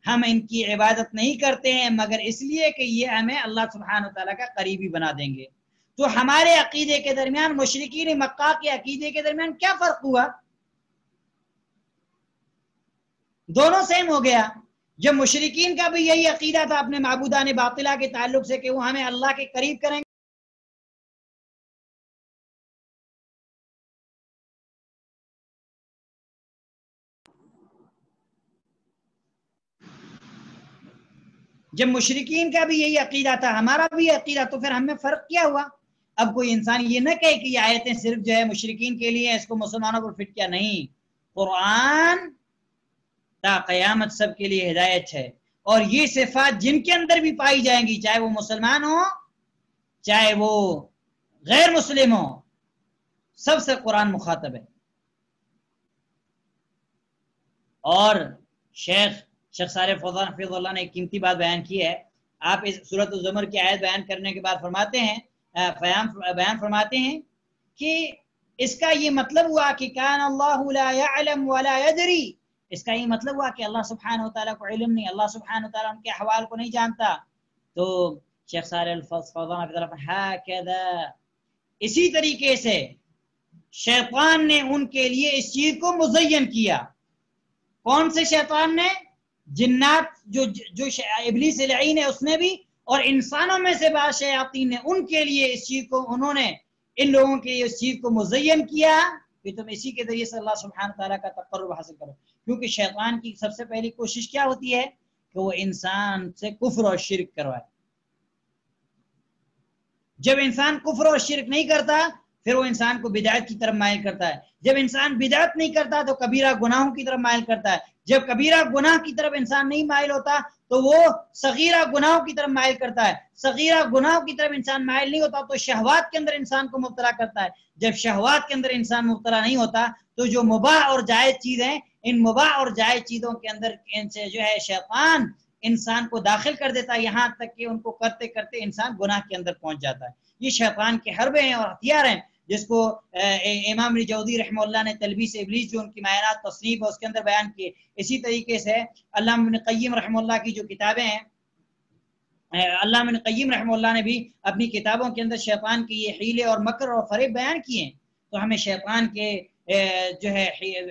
ہم ان کی عبادت نہیں کرتے ہیں مگر اس لیے کہ یہ ہمیں اللہ سبحانہ وتعالی کا قریبی بنا دیں گے. تو ہمارے عقیدے کے درمیان مشرکین مکہ کے عقیدے کے درمیان کیا فرق ہوا؟ دونوں سیم ہو گیا. جب مشرکین کا بھی یہی عقیدہ تھا اپنے معبودان باطلہ کے تعلق سے کہ وہ ہمیں اللہ کے قریب کریں گے، جب مشرکین کا بھی یہی عقیدہ تھا ہمارا بھی یہ عقیدہ، تو پھر ہم میں فرق کیا ہوا؟ اب کوئی انسان یہ نہ کہے کہ یہ آیتیں صرف جو ہے مشرکین کے لیے اس کو مسلمانوں پر فٹ کیا، نہیں. قرآن تا قیامت سب کے لیے ہدایت ہے، اور یہ صفات جن کے اندر بھی پائی جائیں گی، چاہے وہ مسلمان ہوں چاہے وہ غیر مسلم ہوں، سب سے قرآن مخاطب ہے. اور شیخ صالح الفوزان حفظ اللہ نے ایک قیمتی بات بیان کی ہے. آپ اس سورۃ الزمر کی آیت بیان کرنے کے بعد بیان فرماتے ہیں کہ اس کا یہ مطلب ہوا کہ کان اللہ لا يعلم ولا يدری، اس کا یہ مطلب ہوا کہ اللہ سبحانہ وتعالیٰ کو علم نہیں، اللہ سبحانہ وتعالیٰ ان کے احوال کو نہیں جانتا. تو شیخ صالح الفوزان حفظ اللہ ہکذا، اسی طریقے سے شیطان نے ان کے لیے اس چیز کو مزین کیا. کون سے شیطان نے؟ جنات جو ابلیس لعین ہے اس نے بھی، اور انسانوں میں سے بعض شیاطین نے ان کے لیے اس چیز کو، انہوں نے ان لوگوں کے لیے اس چیز کو مزین کیا کہ تم اسی کے ذریعے سے اللہ سبحانہ تعالیٰ کا تقرب حاصل کرو. کیونکہ شیطان کی سب سے پہلی کوشش کیا ہوتی ہے کہ وہ انسان سے کفر اور شرک کروائے. جب انسان کفر اور شرک نہیں کرتا پھر وہ انسان کو بدعت کی طرف مائل کرتا ہے. جب انسان بدعت نہیں کرتا تو کبیرہ گناہوں کی طرف مائل کرتا ہے. جب کبیرہ گناہ کی طرف انسان نہیں مائل ہوتا تو وہ صغیرہ گناہوں کی طرف مائل کرتا ہے. صغیرہ گناہوں کی طرف انسان مائل نہیں ہوتا تو شہوات کے اندر انسان کو مبتلا کرتا ہے. جب شہوات کے اندر انسان مبتلا نہیں ہوتا تو جو مباح اور جائز چیزیں، ان مباح اور جائز چیزوں کے اندر ان سے جو ہے شیطان انسان کو داخل کر دیتا ہے، یہاں تک کہ ان کو کرتے کرتے انسان گناہ کے اندر پہنچ جاتا ہے. یہ شیطان کے حربے ہیں اور ہتھیار ہیں، جس کو امام ابن جوزی رحمہ اللہ نے تلبیس ابلیس جو ان کی معیارات تصنیف ہے اس کے اندر بیان کیے. اسی طریقے سے علامہ ابن قیم رحمہ اللہ کی جو کتابیں ہیں، علامہ ابن قیم رحمہ اللہ نے بھی اپنی کتابوں کے اندر شیطان کی یہ حیلے اور مکر اور فریب بیان کیے ہیں. تو ہمیں شیطان کے جو ہے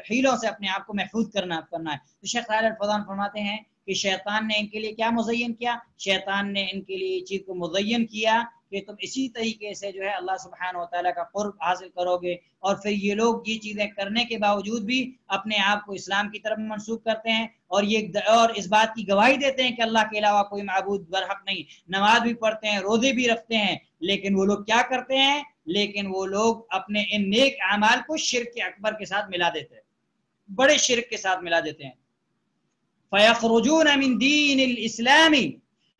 حیلوں سے اپنے آپ کو محفوظ کرنا ہے. تو شیخ صالح الفوزان فرماتے ہیں کہ شیطان نے ان کے لیے کیا مزین کیا؟ شیطان نے ان کے لیے چیز کو مزین کیا کہ تم اسی طریقے سے جو ہے اللہ سبحانہ و تعالیٰ کا قرب حاصل کرو گے، اور پھر یہ لوگ یہ چیزیں کرنے کے باوجود بھی اپنے آپ کو اسلام کی طرف منسوخ کرتے ہیں اور اس بات کی گواہی دیتے ہیں کہ اللہ کے علاوہ کوئی معبود برحق نہیں. نماز بھی پڑھتے ہیں، روزے بھی رکھتے ہیں، لیکن وہ لوگ کیا کرتے ہیں؟ لیکن وہ لوگ اپنے ان نیک اعمال کو شرک اکبر کے ساتھ ملا دیتے ہیں، بڑے شرک کے ساتھ ملا دیتے ہیں. فَيَخْرُجُونَ مِنْ دِينِ الْإِسْلَامِ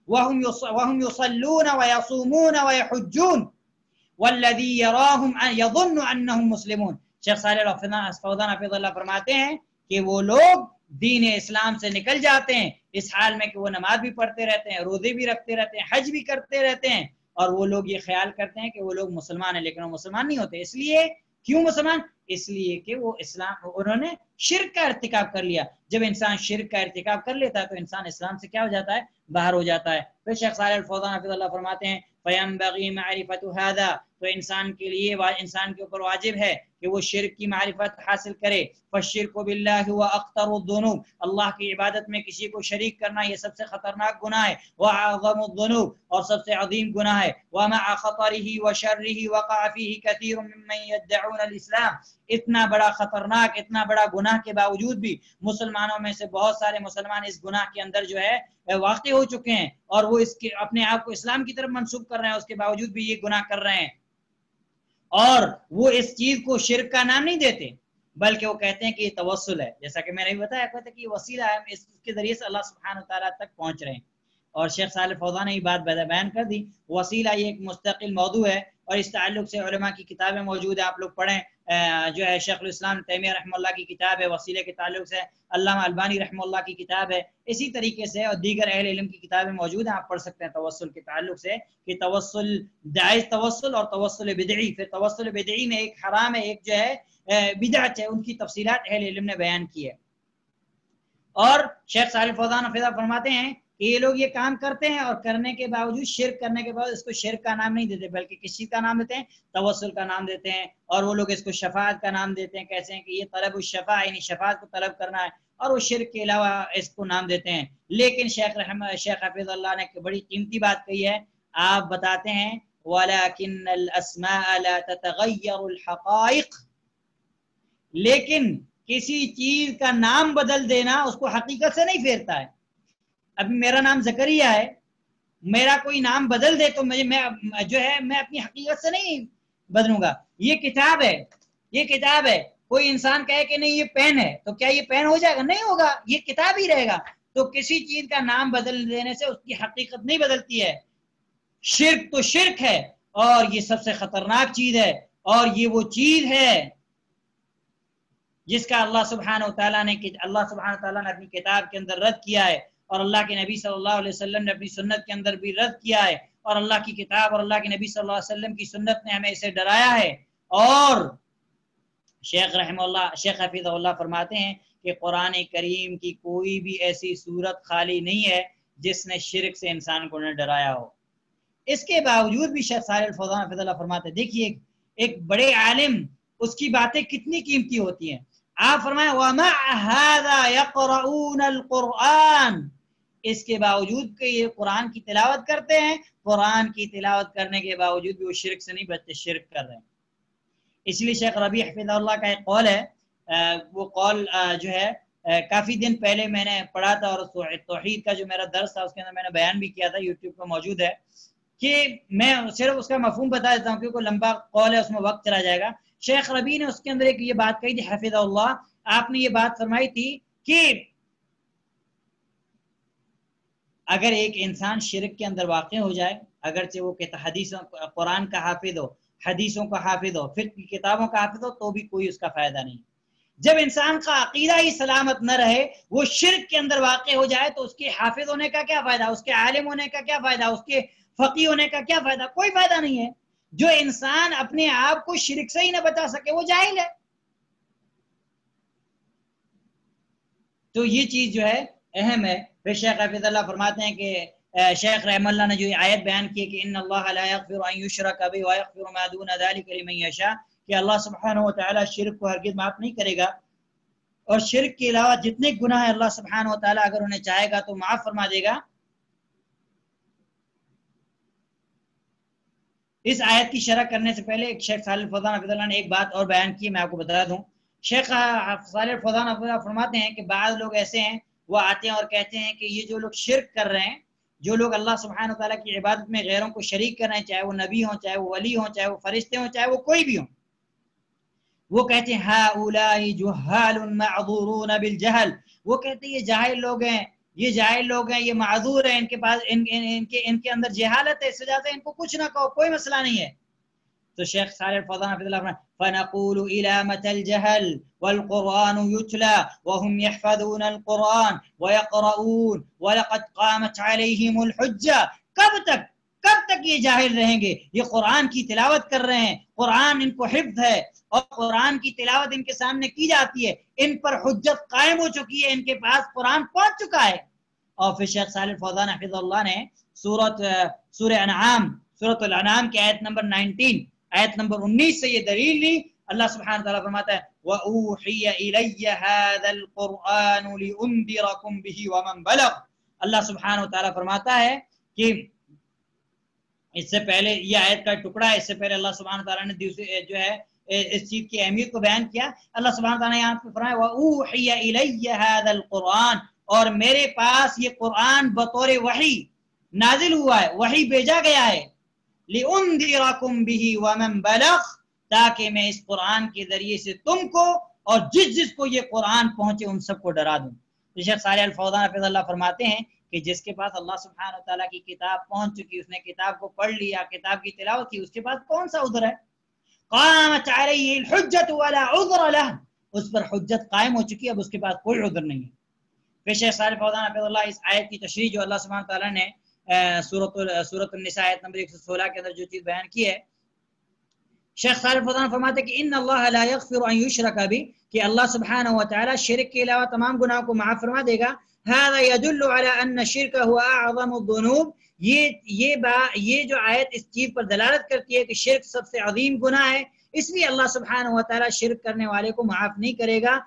وَهُمْ يُصَلُّونَ وَيَصُومُونَ وَيَحُجُّونَ وَالَّذِي يَرَاهُمْ يَظُنُّ أَنَّهُمْ مُسْلِمُونَ. شیخ صالح الفوزان حفظہ اللہ فرماتے ہیں کہ وہ لوگ دین اسلام سے نکل جاتے ہیں اس حال میں کہ وہ نماز بھی پڑھتے رہتے ہیں، روزے بھی رکھتے رہتے ہیں، حج بھی کرتے رہتے ہیں، اور وہ لوگ یہ خیال کرتے ہیں کہ وہ لوگ مسلمان ہیں، لیکن وہ مسلمان نہیں ہوتے. اس لیے کیوں مسلمان؟ اس لیے کہ وہ انہوں نے شرک کا ارتکاب کر لیا. جب انسان شرک کا ارتکاب کر لیتا ہے تو انسان اسلام سے کیا ہو جاتا ہے؟ باہر ہو جاتا ہے. پھر شیخ صالح الفوزان حفظہ اللہ فرماتے ہیں فَيَنبَغِي مَعْرِفَةُ هَذَا، تو انسان کے لیے انسان کے اوپر واجب ہے کہ وہ شرک کی معرفت حاصل کرے. فَالشِّرْكُ بِاللَّهِ وَأَخْطَرُ الذُّنُوبِ، اللہ کی عبادت میں کسی کو شریک کرنا یہ سب سے خطرناک گناہ ہے. وَأَعْظَمُ الذُّنُوبِ، اور سب سے عظیم گناہ ہے. وَمَعَ خَطَرِهِ وَشَرِّهِ وَقَعَ فِيهِ كَثِيرٌ مِّمَّن يَدَّعُونَ الْإِسْلَامَ، اتنا بڑا خطرناک، اتنا بڑا گناہ کے باوجود بھی مسلمانوں میں سے بہت سارے مسلمان اس گناہ کے اندر جو ہے واقع ہو چکے ہیں، اور وہ اس کے اپنے آپ کو اسلام کی طرف منسوب کر رہے ہیں، اس کے باوجود بھی یہ گناہ کر رہے ہیں. اور وہ اس چیز کو شرک کا نام نہیں دیتے، بلکہ وہ کہتے ہیں کہ یہ توسل ہے. جیسا کہ میں نے بھی بتایا کہتے ہیں کہ یہ وسیلہ ہے، اس کے ذریعے سے اللہ سبحانہ وتعالیٰ تک پہنچ رہے ہیں. اور شیخ صالح الفوزان نے یہ بات بیان کر دی. وسیلہ یہ ایک مستقل موضوع ہے، اور اس تعلق سے علماء کی کتابیں موجود ہیں، آپ لوگ پڑھیں. جو ہے شیخ الاسلام تیمیہ رحمہ اللہ کی کتاب ہے وسیلے کے تعلق سے، علامہ البانی رحمہ اللہ کی کتاب ہے، اسی طریقے سے اور دیگر اہل علم کی کتابیں موجود ہیں، آپ پڑھ سکتے ہیں توسل کے تعلق سے کہ توسل جائز توسل اور توسل بدعی. پھر توسل بدعی میں ایک حرام ہے، ایک جو ہے بدعت ہے، ان کی تفصیلات اہل علم نے بیان کی ہے. اور شیخ صالح الفوزان حفظہ فرماتے ہیں کہ یہ لوگ یہ کام کرتے ہیں اور کرنے کے باوجود، شرک کرنے کے باوجود اس کو شرک کا نام نہیں دیتے، بلکہ کس چیز کا نام دیتے ہیں؟ توسل کا نام دیتے ہیں. اور وہ لوگ اس کو شفاعت کا نام دیتے ہیں، کہتے ہیں کہ یہ طلب الشفاعہ، یعنی شفاعت کو طلب کرنا ہے، اور وہ شرک کے علاوہ اس کو نام دیتے ہیں. لیکن شیخ حفظ اللہ نے ایک بڑی قیمتی بات کہی ہے. آپ بتاتے ہیں وَلَكِنَّ الْأَسْمَاءَ لَا تَتَغَيَّرُ الْحَقَائِقِ، لیکن کسی چیز کا نام بدل دینا اس کو حقیقت سے نہیں پھیرتا ہے. ابھی میرا نام زکریا ہے، میرا کوئی نام بدل دے تو میں اپنی حقیقت سے نہیں بدلوں گا. یہ کتاب ہے، یہ کتاب ہے. کوئی انسان کہے کہ نہیں یہ پین ہے، تو کیا یہ پین ہو جائے گا؟ نہیں ہوگا، یہ کتاب ہی رہے گا. تو کسی چیز کا نام بدل دینے سے اس کی حقیقت نہیں بدلتی ہے. شرک تو شرک ہے، اور یہ سب سے خطرناک چیز ہے، اور یہ وہ چیز ہے جس کا اللہ سبحانہ وتعالیٰ نے اپنی کتاب کے اندر رد کیا ہے، اور اللہ کے نبی صلی اللہ علیہ وسلم نے اپنی سنت کے اندر بھی رد کیا ہے. اور اللہ کی کتاب اور اللہ کے نبی صلی اللہ علیہ وسلم کی سنت نے ہمیں اسے ڈرایا ہے. اور شیخ حفظہ اللہ فرماتے ہیں کہ قرآن کریم کی کوئی بھی ایسی صورت خالی نہیں ہے جس نے شرک سے انسان کو نہ ڈرایا ہو. اس کے باوجود بھی شیخ صالح الفوزان حفظہ اللہ فرماتے ہیں، دیکھیے ایک بڑے عالم، اس کی باتیں کتنی قیمتی ہوتی ہیں. آپ فرمائیں وَمَعَ هَذَا يَقْرَؤُونَ الْقُرْآنَ، اس کے باوجود کہ یہ قرآن کی تلاوت کرتے ہیں، قرآن کی تلاوت کرنے کے باوجود بھی وہ شرک سے نہیں بچتے، شرک کر رہے ہیں. اس لیے شیخ ربیع حفظہ اللہ کا ایک قول ہے، وہ قول جو ہے کافی دن پہلے میں نے پڑھا تھا، اور توحید کا جو میرا درس تھا اس کے اندر میں نے بیان بھی کیا تھا، یوٹیوب پہ موجود ہے، کہ میں صرف اس کا مفہوم بتا دیتا ہوں کیونکہ لمبا قول ہے، اس میں وقت چلا جائے گا. شیخ ربیع نے اس کے اندر ایک یہ بات کہی تھی حفظہ اللہ، آپ نے یہ بات فرمائی تھی کہ اگر ایک انسان شرک کے اندر واقع ہو جائے، اگرچہ وہ حدیثوں قرآن کا حافظ ہو، حدیثوں کا حافظ ہو، فقہ کی کتابوں کا حافظ ہو، تو بھی کوئی اس کا فائدہ نہیں۔ جب انسان کا عقیدہ ہی سلامت نہ رہے، وہ شرک کے اندر واقع ہو جائے، تو اس کے حافظ ہونے کا کیا فائدہ، اس کے عالم ہونے کا کیا فائدہ، اس کے فقی ہونے کا کیا فائدہ؟ کوئی فائدہ نہیں ہے۔ جو انسان اپنے آپ کو شرک سے ہی نہ بچا سکے وہ جاہل ہے۔ تو یہ چیز جو ہے اہم ہے۔ پھر شیخ حفظ اللہ فرماتے ہیں کہ شیخ رحم اللہ نے جو آیت بیان کی کہ ان اللہ لا یغفر ان یشرک بہ ویغفر ما دون ذلک لمن یشاء، کہ اللہ سبحانہ و تعالی شرک کو ہرگز معاف نہیں کرے گا، اور شرک کے علاوہ جتنے گناہ ہیں اللہ سبحانہ و تعالی اگر انہیں چاہے گا تو معاف فرما دے گا۔ اس آیت کی شرح کرنے سے پہلے ایک شیخ صالح الفوزان حفظ اللہ نے ایک بات اور بیان کی، میں آپ کو بتا دوں۔ شیخ صالح الفوزان حفظ اللہ فرماتے ہیں کہ بعض لوگ ایسے ہیں وہ آتے ہیں اور کہتے ہیں کہ یہ جو لوگ شرک کر رہے ہیں، جو لوگ اللہ سبحانہ و تعالیٰ کی عبادت میں غیروں کو شریک کر رہے ہیں، چاہے وہ نبی ہوں، چاہے وہ ولی ہوں، چاہے وہ فرشتے ہوں، چاہے وہ کوئی بھی ہوں، وہ کہتے ہیں ہؤلاء جہال معذورون بالجہل، وہ کہتے ہیں یہ جاہل لوگ ہیں، یہ جاہل لوگ ہیں، یہ معذور ہیں، ان کے پاس ان کے اندر جہالت ہے، اس وجہ سے ان کو کچھ نہ کہو، کوئی مسئلہ نہیں ہے۔ تو شیخ صالح الفوزان حفظ اللہ فرماتے فنقول الى متى الجهل والقرآن يتلى وهم يحفظون القرآن ويقرؤون ولقد قامت عليهم الحجة، کب تک یہ جاہل رہیں گے؟ یہ قرآن کی تلاوت کر رہے ہیں، قرآن ان کو حفظ ہے اور قرآن کی تلاوت ان کے سامنے کی جاتی ہے، ان پر حجت قائم ہو چکی ہے، ان کے پاس قرآن پہنچ چکا ہے۔ اور پھر شیخ صالح الفوزان حفظ اللہ نے سورۃ الانعام کی آیت نمبر 19، آیت نمبر 19 سے یہ دلیل لی۔ اللہ سبحانہ تعالیٰ فرماتا ہے وَأُوحِيَ إِلَيَّ هَذَا الْقُرْآنُ لِأُنذِرَكُمْ بِهِ وَمَنْ بَلَغَ، اللہ سبحانہ تعالیٰ فرماتا ہے کہ اس سے پہلے یہ آیت کا ٹکڑا ہے، اس سے پہلے اللہ سبحانہ تعالیٰ نے دوسری جو ہے اس چیز کی اہمیت کو بیان کیا۔ اللہ سبحانہ تعالیٰ نے یہاں پہ فرمایا وَأُوحِيَ إِلَيَّ هَذَا الْقُرْآنُ، اور میرے پاس یہ قرآن بطور وحی نازل ہوا ہے، وحی بھیجا گیا ہے، لِأُنذِرَكُمْ بِهِ وَمَنْ بَلَغَ، تاکہ میں اس قرآن کے ذریعے سے تم کو اور جس کو یہ قرآن پہنچے ان سب کو ڈرا دوں۔ شیخ صالح الفوزان حفظ اللہ فرماتے ہیں کہ جس کے پاس اللہ سبحانہ تعالیٰ کی کتاب پہنچ چکی، اس نے کتاب کو پڑھ لیا، کتاب کی تلاوت کی، اس کے پاس کون سا عذر ہے؟ قامت علیہ الحجۃ ولا عذر لہ، اس پر حجت قائم ہو چکی، اب اس کے پاس کوئی عذر نہیں ہے۔ پھر شیخ صالح الفوزان حفظ اللہ اس آیت کی تشریح جو اللہ سبحانہ تعالیٰ نے سورۃ النساء آیت نمبر 116 کے اندر جو چیز بیان کی ہے، شیخ صالح الفوزان فرماتے ہیں کہ ان اللہ لا یغفر ان یشرک بہ، کہ اللہ سبحانہ و تعالی شرک کے علاوہ تمام گناہوں کو معاف فرما دے گا۔ هذا يدل على ان الشرك هو اعظم الذنوب، یہ جو آیت اس چیز پر دلالت کرتی ہے کہ شرک سب سے عظیم گناہ ہے، اس لیے اللہ سبحانہ و تعالی شرک کرنے والے کو معاف نہیں کرے گا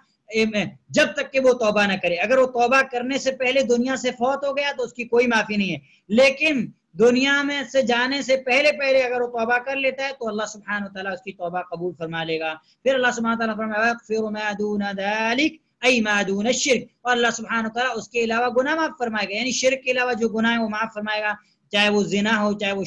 جب تک کہ وہ توبہ نہ کرے۔ اگر وہ توبہ کرنے سے پہلے دنیا سے فوت ہو گیا تو اس کی کوئی معافی نہیں ہے، لیکن دنیا میں سے جانے سے پہلے اگر وہ توبہ کر لیتا ہے تو اللہ سبحانہ و تعالیٰ اس کی توبہ قبول فرما لے گا۔ پھر اللہ سبحانہ و تعالیٰ فرمایا وَيَغْفِرُ مَا دُونَ ذَلِكَ أَيْ مَا دُونَ الشِّرْكِ، اور اللہ سبحانہ و تعالیٰ اس کے علاوہ گناہ معاف فرمائے گا، یعنی شرک کے علاوہ جو گناہ ہے وہ معاف فرمائے گا، چاہے وہ زنا ہو، چاہے وہ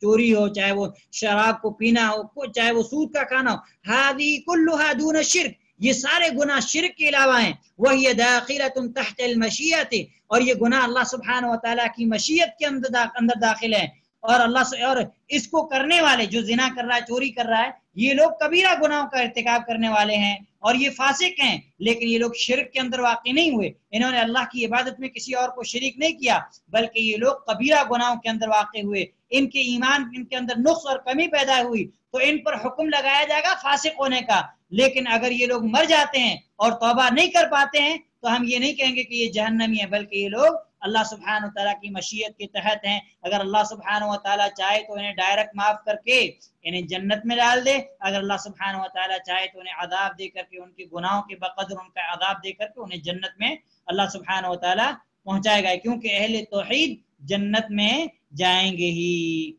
چوری ہو، چاہے وہ شراب کو پینا ہو، چاہے وہ سود کا کھانا ہو، هَذِهِ كُلُّهَا دُونَ الشِّرْكِ، یہ سارے گناہ شرک کے علاوہ ہیں۔ وَهِيَ دَاخِلَةٌ تَحْتَ الْمَشِيَّةِ، اور یہ گناہ اللہ سبحانہ و تعالیٰ کی مشیت کے اندر داخل ہے۔ اور اس کو کرنے والے جو زنا کر رہا ہے، چوری کر رہا ہے، یہ لوگ کبیرہ گناہوں کا ارتکاب کرنے والے ہیں اور یہ فاسق ہیں، لیکن یہ لوگ شرک کے اندر واقع نہیں ہوئے، انہوں نے اللہ کی عبادت میں کسی اور کو شریک نہیں کیا، بلکہ یہ لوگ کبیرہ گناہوں کے اندر واقع ہوئے، ان کے ایمان ان کے اندر نقص اور کمی پیدا ہوئی تو ان پر حکم لگایا جائے گا فاسق ہونے کا۔ لیکن اگر یہ لوگ مر جاتے ہیں اور توبہ نہیں کر پاتے ہیں تو ہم یہ نہیں کہیں گے کہ یہ جہنمی ہے، بلکہ یہ لوگ اللہ سبحانہ و تعالیٰ کی مشیت کے تحت ہیں۔ اگر اللہ سبحانہ و تعالیٰ چاہے تو انہیں ڈائریکٹ معاف کر کے انہیں جنت میں ڈال دے، اگر اللہ سبحانہ و تعالیٰ چاہے تو انہیں عذاب دے کر کے ان کے گناہوں کے بقدر ان کا عذاب دے کر کے انہیں جنت میں اللہ سبحانہ و تعالیٰ پہنچائے گا، کیونکہ اہل توحید جنت میں جائیں گے ہی۔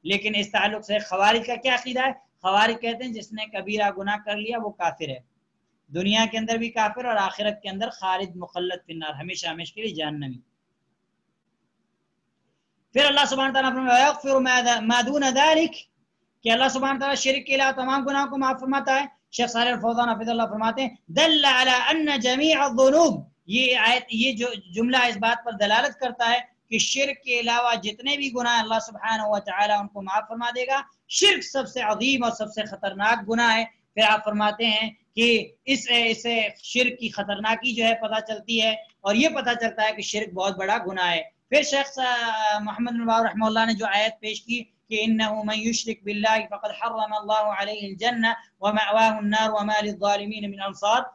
لیکن اس تعلق سے خوارج کا کیا عقیدہ ہے؟ خوارج کہتے ہیں جس نے کبیرہ گناہ کر لیا وہ کافر ہے، دنیا کے اندر بھی کافر اور آخرت کے اندر خالد مخلد فی النار، ہمیشہ ہمیشہ کے لیے جہنمی۔ پھر اللہ سبحانہ تعالیٰ فرمایا وَيَغْفِرُ مَا دُونَ ذَلِكَ، کہ اللہ سبحانہ تعالیٰ شرک کے علاوہ تمام گناہوں کو معاف فرماتا ہے۔ شیخ صالح الفوزان حفظ اللہ فرماتے ہیں دل علی ان جمیع الذنوب، یہ آیت، یہ جو جملہ اس بات پر دلالت کرتا ہے کہ شرک کے علاوہ جتنے بھی گناہ اللہ سبحانہ و تعالی ان کو معاف فرما دے گا، شرک سب سے عظیم اور سب سے خطرناک گناہ ہے۔ پھر آپ فرماتے ہیں کہ اس شرک کی خطرناکی جو ہے پتہ چلتی ہے، اور یہ پتہ چلتا ہے کہ شرک بہت بڑا گناہ ہے۔ پھر شیخ محمد بن باز رحمہ اللہ نے جو آیت پیش کی کہ انه من يشرك بالله فقد حرم الله عليه الجنة ومأواه النار وما للظالمين من انصار،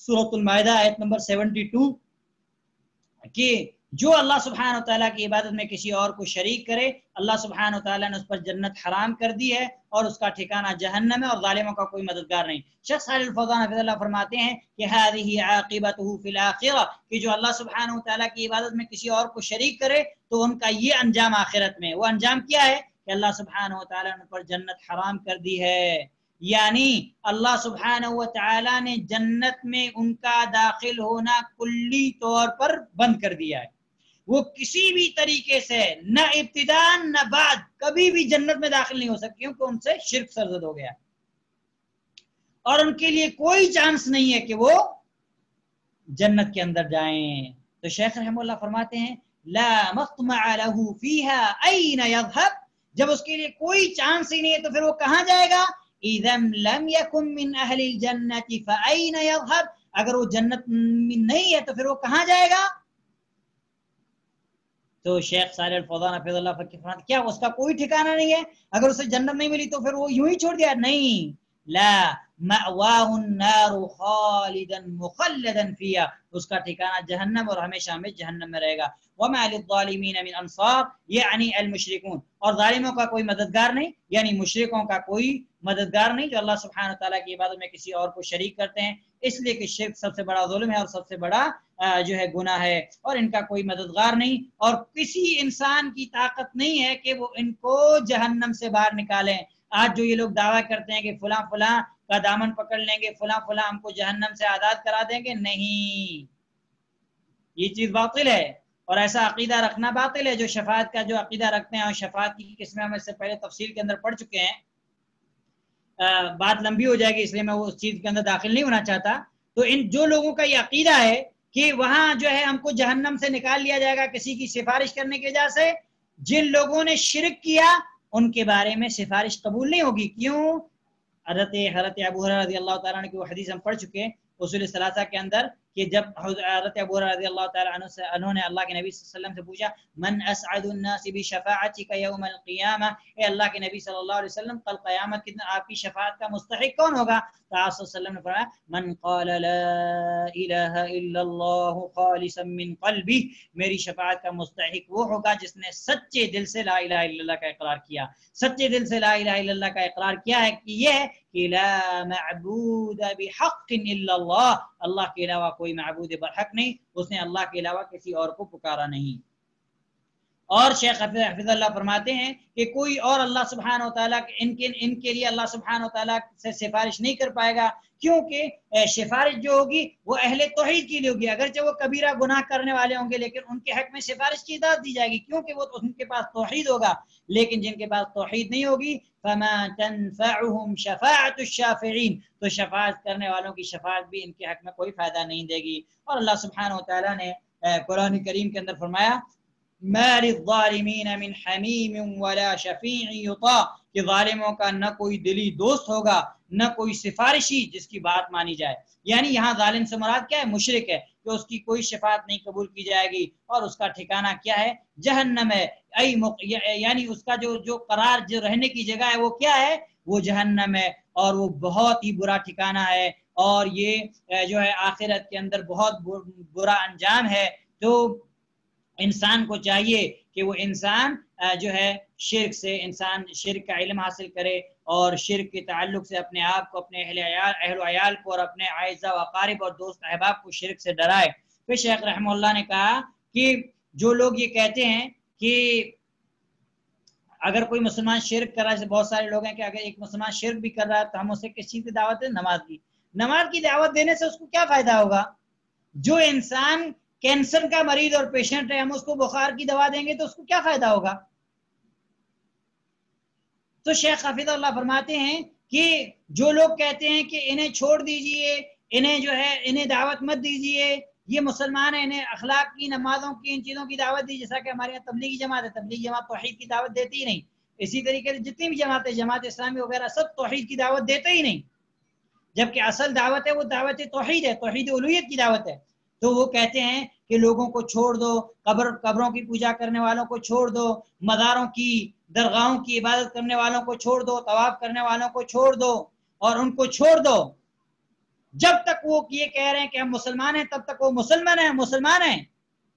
سورۃ المائدہ آیت نمبر 72، کہ جو اللہ سبحانہ وتعالیٰ کی عبادت میں کسی اور کو شریک کرے، اللہ سبحانہ وتعالیٰ نے اس پر جنت حرام کر دی ہے اور اس کا ٹھکانہ جہنم ہے، اور ظالموں کا کوئی مددگار نہیں۔ شیخ صالح الفوزان حفظہ اللہ فرماتے ہیں کہ هذه عاقبته فی الآخرہ، کہ جو اللہ سبحانہ وتعالیٰ کی عبادت میں کسی اور کو شریک کرے تو ان کا یہ انجام آخرت میں، وہ انجام کیا ہے کہ اللہ سبحانہ وتعالیٰ نے ان پر جنت حرام کر دی ہے، یعنی اللہ سبحانہ و تعالیٰ نے جنت میں ان کا داخل ہونا کلی طور پر بند کر دیا ہے۔ وہ کسی بھی طریقے سے نہ ابتداء نہ بعد کبھی بھی جنت میں داخل نہیں ہو سکتے، کیونکہ ان سے شرک سرزد ہو گیا، اور ان کے لیے کوئی چانس نہیں ہے کہ وہ جنت کے اندر جائیں۔ تو شیخ رحمہ اللہ فرماتے ہیں لا مطمع له فيها اين يذهب، جب اس کے لیے کوئی چانس ہی نہیں ہے تو پھر وہ کہاں جائے گا؟ اذا لم يكن من اهل الجنة فاين يذهب، اگر وہ جنت میں نہیں ہے تو پھر وہ کہاں جائے گا؟ تو شیخ صالح الفوزان حفظہ اللہ فرماتے کیا اس کا کوئی ٹھکانہ نہیں ہے؟ اگر اسے جنت نہیں ملی تو پھر وہ یوں ہی چھوڑ دیا؟ نہیں، لا مأواہ النار خالدا مخلدا فیہا، اس کا ٹھکانہ جہنم اور ہمیشہ ہمیشہ جہنم میں رہے گا۔ وما للظالمین من انصار یعنی المشرکون، اور ظالموں کا کوئی مددگار نہیں، یعنی مشرکوں کا کوئی مددگار نہیں جو اللہ سبحانہ تعالیٰ کی عبادت میں کسی اور کو شریک کرتے ہیں، اس لیے کہ شرک سب سے بڑا ظلم ہے اور سب سے بڑا جو ہے گناہ ہے، اور ان کا کوئی مددگار نہیں، اور کسی انسان کی طاقت نہیں ہے کہ وہ ان کو جہنم سے باہر نکالیں۔ آج جو یہ لوگ دعویٰ کرتے ہیں کہ فلاں فلاں کا دامن پکڑ لیں گے، فلاں فلاں ہم کو جہنم سے آزاد کرا دیں گے، نہیں، یہ چیز باطل ہے، اور ایسا عقیدہ رکھنا باطل ہے۔ جو شفاعت کا جو عقیدہ رکھتے ہیں، اور شفاعت کی قسمیں ہم اس سے پہلے تفصیل کے اندر پڑھ چکے ہیں، بات لمبی ہو جائے گی اس لیے میں وہ اس چیز کے اندر داخل نہیں ہونا چاہتا۔ تو ان جو لوگوں کا یہ عقیدہ ہے کہ وہاں جو ہے ہم کو جہنم سے نکال لیا جائے گا کسی کی سفارش کرنے کی وجہ سے، جن لوگوں نے شرک کیا ان کے بارے میں سفارش قبول نہیں ہوگی۔ کیوں؟ حضرت ابو ہریرہ رضی اللہ تعالیٰ عنہ کی وہ حدیث ہم پڑھ چکے ہیں اصول ثلاثہ کے اندر، کہ جب حضرت ابو ہریرہ رضی اللہ تعالیٰ عنہ سے انہوں نے اللہ کے نبی صلی اللہ علیہ وسلم سے پوچھا من اسعد الناس بشفاعتک یوم القیامہ، اے اللہ کے نبی صلی اللہ علیہ وسلم کل قیامت کے دن آپ کی شفاعت کا مستحق کون ہوگا؟ تو آپ صلی اللہ علیہ وسلم نے فرمایا من قال لا الہ الا اللہ خالصا من قلبہ، میری شفاعت کا مستحق وہ ہوگا جس نے سچے دل سے لا الہ الا اللہ کا اقرار کیا۔ سچے دل سے لا الہ الا اللہ کا اقرار کیا ہے کہ یہ ہے کہ لا معبود بحق الا اللہ، اللہ کے علاوہ کوئی معبود برحق نہیں، اس نے اللہ کے علاوہ کسی اور کو پکارا نہیں۔ اور شیخ حفظ اللہ فرماتے ہیں کہ کوئی اور اللہ سبحانہ و تعالیٰ ان کے لیے اللہ سبحانہ و تعالیٰ سے سفارش نہیں کر پائے گا، کیونکہ سفارش جو ہوگی وہ اہل توحید کے لیے ہوگی، اگرچہ وہ کبیرہ گناہ کرنے والے ہوں گے لیکن ان کے حق میں سفارش کی اجازت دی جائے گی، کیونکہ وہ ان کے پاس توحید ہوگا۔ لیکن جن کے پاس توحید نہیں ہوگی فما تنفعهم شفاعت الشافعین، تو شفاعت کرنے والوں کی شفاعت بھی ان کے حق میں کوئی فائدہ نہیں دے گی۔ اور اللہ سبحانہ و تعالیٰ نے قرآن کریم کے اندر فرمایا ما للظالمین من حمیم ولا شفیع یطاع، کہ ظالموں کا نہ کوئی دلی دوست ہوگا نہ کوئی سفارشی جس کی بات مانی جائے، یعنی یہاں ظالم سے مراد کیا ہے؟ مشرک ہے، کہ اس کی کوئی شفاعت نہیں قبول کی جائے گی اور اس کا ٹھکانہ کیا ہے؟ جہنم ہے، یعنی اس کا جو قرار جو رہنے کی جگہ ہے وہ کیا ہے؟ وہ جہنم ہے، اور وہ بہت ہی برا ٹھکانہ ہے، اور یہ جو ہے آخرت کے اندر بہت برا انجام ہے۔ تو انسان کو چاہیے کہ وہ انسان جو ہے شرک سے انسان شرک کا علم حاصل کرے، اور شرک کے تعلق سے اپنے آپ کو، اپنے اہل و عیال کو اور اپنے اعزاء و اقارب اور دوست احباب کو شرک سے ڈرائے۔ پھر شیخ رحمہ اللہ نے کہا کہ جو لوگ یہ کہتے ہیں کہ اگر کوئی مسلمان شرک کر رہا ہے، جیسے بہت سارے لوگ ہیں کہ اگر ایک مسلمان شرک بھی کر رہا ہے تو ہم اسے کس چیز کی دعوت دیں؟ نماز کی دعوت دینے سے اس کو کیا فائدہ ہوگا؟ جو انسان کینسر کا مریض اور پیشنٹ ہے، ہم اس کو بخار کی دوا دیں گے تو اس کو کیا فائدہ ہوگا؟ تو شیخ حفظ اللہ فرماتے ہیں کہ جو لوگ کہتے ہیں کہ انہیں چھوڑ دیجئے، انہیں جو ہے انہیں دعوت مت دیجئے، یہ مسلمان ہیں، انہیں اخلاق کی، نمازوں کی، ان چیزوں کی دعوت دی، جیسا کہ ہمارے یہاں تبلیغی جماعت ہے، تبلیغی جماعت توحید کی دعوت دیتی ہی نہیں. اسی طریقے سے جتنی بھی جماعتیں، جماعت اسلامی وغیرہ، سب توحید کی دعوت دیتے ہی نہیں، جبکہ اصل دعوت ہے وہ دعوت توحید ہے، توحید الوہیت کی دعوت ہے. تو وہ کہتے ہیں کہ لوگوں کو چھوڑ دو، قبروں کی پوجا کرنے والوں کو چھوڑ دو، مزاروں کی، درگاہوں کی عبادت کرنے والوں کو چھوڑ دو، طواف کرنے والوں کو چھوڑ دو، اور ان کو چھوڑ دو. جب تک وہ یہ کہہ رہے ہیں کہ ہم مسلمان ہیں، تب تک وہ مسلمان ہیں.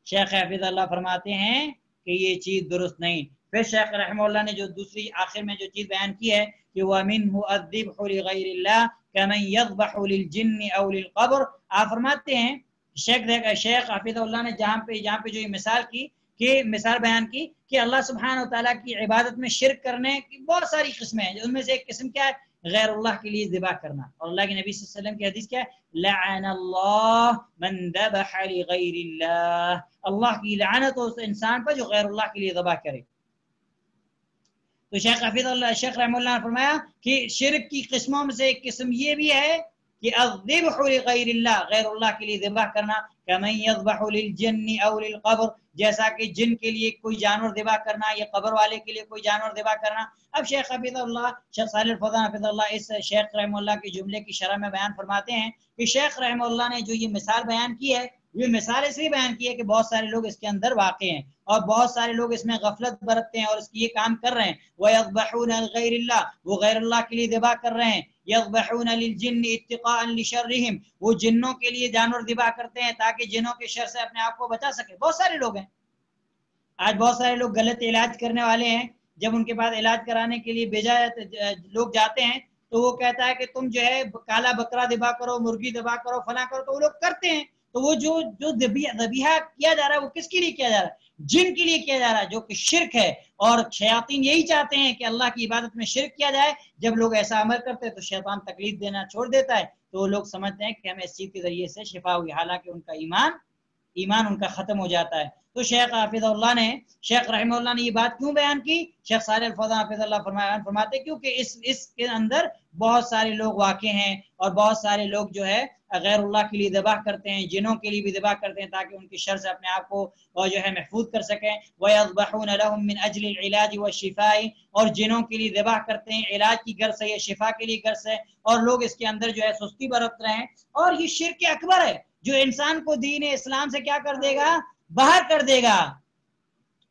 شیخ حافظ اللہ فرماتے ہیں کہ یہ چیز درست نہیں. پھر شیخ رحمہ اللہ نے جو دوسری آخر میں جو چیز بیان کی ہے کہ وَمِنْهُ الذِّبْحُ لِغَيْرِ اللَّهِ كَمَنْ يَذْبَحُ لِلْجِنِّ أَوْ لِلْقَبْرِ. آپ فرماتے ہیں شیخ حافظ اللہ نے جہاں پہ جو یہ مثال کی کہ مثال بیان کی کہ اللہ سبحانہ و تعالیٰ کی عبادت میں شرک کرنے کی بہت ساری قسمیں ہیں. ان میں سے ایک قسم کیا ہے؟ غیر اللہ کے لیے ذبح کرنا. اور اللہ کے نبی صلی اللہ علیہ وسلم کی حدیث کیا ہے؟ لعن اللہ من ذبح لغیر اللہ. اللہ کی لعنت ہو اس انسان پر جو غیر اللہ کے لیے ذبح کرے. تو شیخ حافظ اللہ، شیخ رحمہ اللہ نے فرمایا کہ شرک کی قسموں میں سے ایک قسم یہ بھی ہے کہ الذبح لغیر اللہ، غیر اللہ کے لیے ذبح کرنا. کمن یذبح للجن او للقبر، جیسا کہ جن کے لیے کوئی جانور ذبح کرنا یا قبر والے کے لیے کوئی جانور ذبح کرنا. اب شیخ حفظ اللہ، شیخ صالح الفوزان حفظ اللہ اس شیخ رحمہ اللہ کے جملے کی شرح میں بیان فرماتے ہیں کہ شیخ رحمہ اللہ نے جو یہ مثال بیان کی ہے، یہ مثال اس لیے بیان کی ہے کہ بہت سارے لوگ اس کے اندر واقع ہیں اور بہت سارے لوگ اس میں غفلت برتتے ہیں اور اس کی یہ کام کر رہے ہیں. وَيَذْبَحُونَ لِغَيْرِ اللَّهِ، وہ غیر اللہ کے لیے ذبح کر رہے ہیں. يَذْبَحُونَ لِلْجِنِّ اتِّقَاءً لِشَرِّهِمْ، وہ جنوں کے لیے جانور ذبح کرتے ہیں تاکہ جنوں کے شر سے اپنے آپ کو بچا سکے. بہت سارے لوگ ہیں آج، بہت سارے لوگ غلط علاج کرنے والے ہیں. جب ان کے پاس علاج کرانے کے لیے بھیجا لوگ جاتے ہیں تو وہ کہتا ہے کہ تم جو ہے کالا بکرا ذبح کرو، مرغی ذبح کرو، فلاں کرو. تو وہ لوگ کرتے ہیں. تو وہ جو ذبیحہ کیا جا رہا ہے وہ کس کے لیے کیا جا رہا ہے؟ جن کے لیے کیا جا رہا ہے، جو کہ شرک ہے. اور شیاطین یہی چاہتے ہیں کہ اللہ کی عبادت میں شرک کیا جائے. جب لوگ ایسا عمل کرتے ہیں تو شیطان تکلیف دینا چھوڑ دیتا ہے. تو وہ لوگ سمجھتے ہیں کہ ہمیں اس چیز کے ذریعے سے شفا ہوئی، حالانکہ ان کا ایمان ان کا ختم ہو جاتا ہے. تو شیخ حافظ اللہ نے، شیخ رحمہ اللہ نے یہ بات کیوں بیان کی؟ شیخ صالح الفوزان حافظ اللہ فرماتے کیونکہ اس کے اندر بہت سارے لوگ واقع ہیں اور بہت سارے لوگ جو ہے غیر اللہ کے لیے ذبح کرتے ہیں، جنوں کے لیے بھی ذبح کرتے ہیں تاکہ ان کی شر سے اپنے آپ کو جو ہے محفوظ کر سکیں. وَيَذْبَحُونَ لَهُم مِّنْ أَجْلِ الْعِلَاجِ وَالشِّفَاءِ، اور جنوں کے لیے ذبح کرتے ہیں علاج کی غرض سے یا شفا کے لیے غرض سے. اور لوگ اس کے اندر جو ہے سستی برت رہے ہیں. اور یہ شرک اکبر ہے جو انسان کو دین اسلام سے کیا کر دے گا؟ باہر کر دے گا.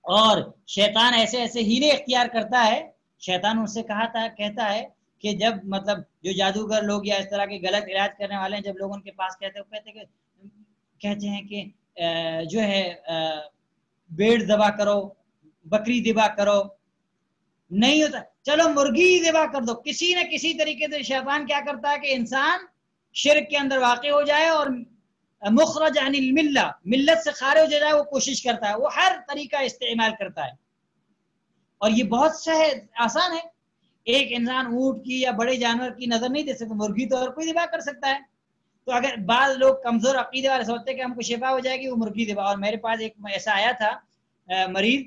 اور شیطان ایسے ایسے ہیلے اختیار کرتا ہے. شیطان ان سے کہتا ہے کہ جب مطلب جو جادوگر لوگ یا اس طرح کے غلط علاج کرنے والے ہیں، جب لوگ ان کے پاس کہتے ہیں کہ جو ہے بیڑ ذبح کرو، بکری ذبح کرو، نہیں ہوتا چلو مرغی ذبح کر دو. کسی نہ کسی طریقے سے شیطان کیا کرتا ہے کہ انسان شرک کے اندر واقع ہو جائے اور مخرج عن الملہ، ملت سے خارج ہو جائے. وہ کوشش کرتا ہے، وہ ہر طریقہ استعمال کرتا ہے. اور یہ بہت آسان ہے. ایک انسان اونٹ کی یا بڑے جانور کی نظر نہیں دے سکتا، مرغی تو ہر کوئی ذبح کر سکتا ہے. تو اگر بعض لوگ کمزور عقیدے والے سوچتے ہیں کہ ہم کو شفا ہو جائے گی، وہ مرغی ذبح. اور میرے پاس ایک ایسا آیا تھا مریض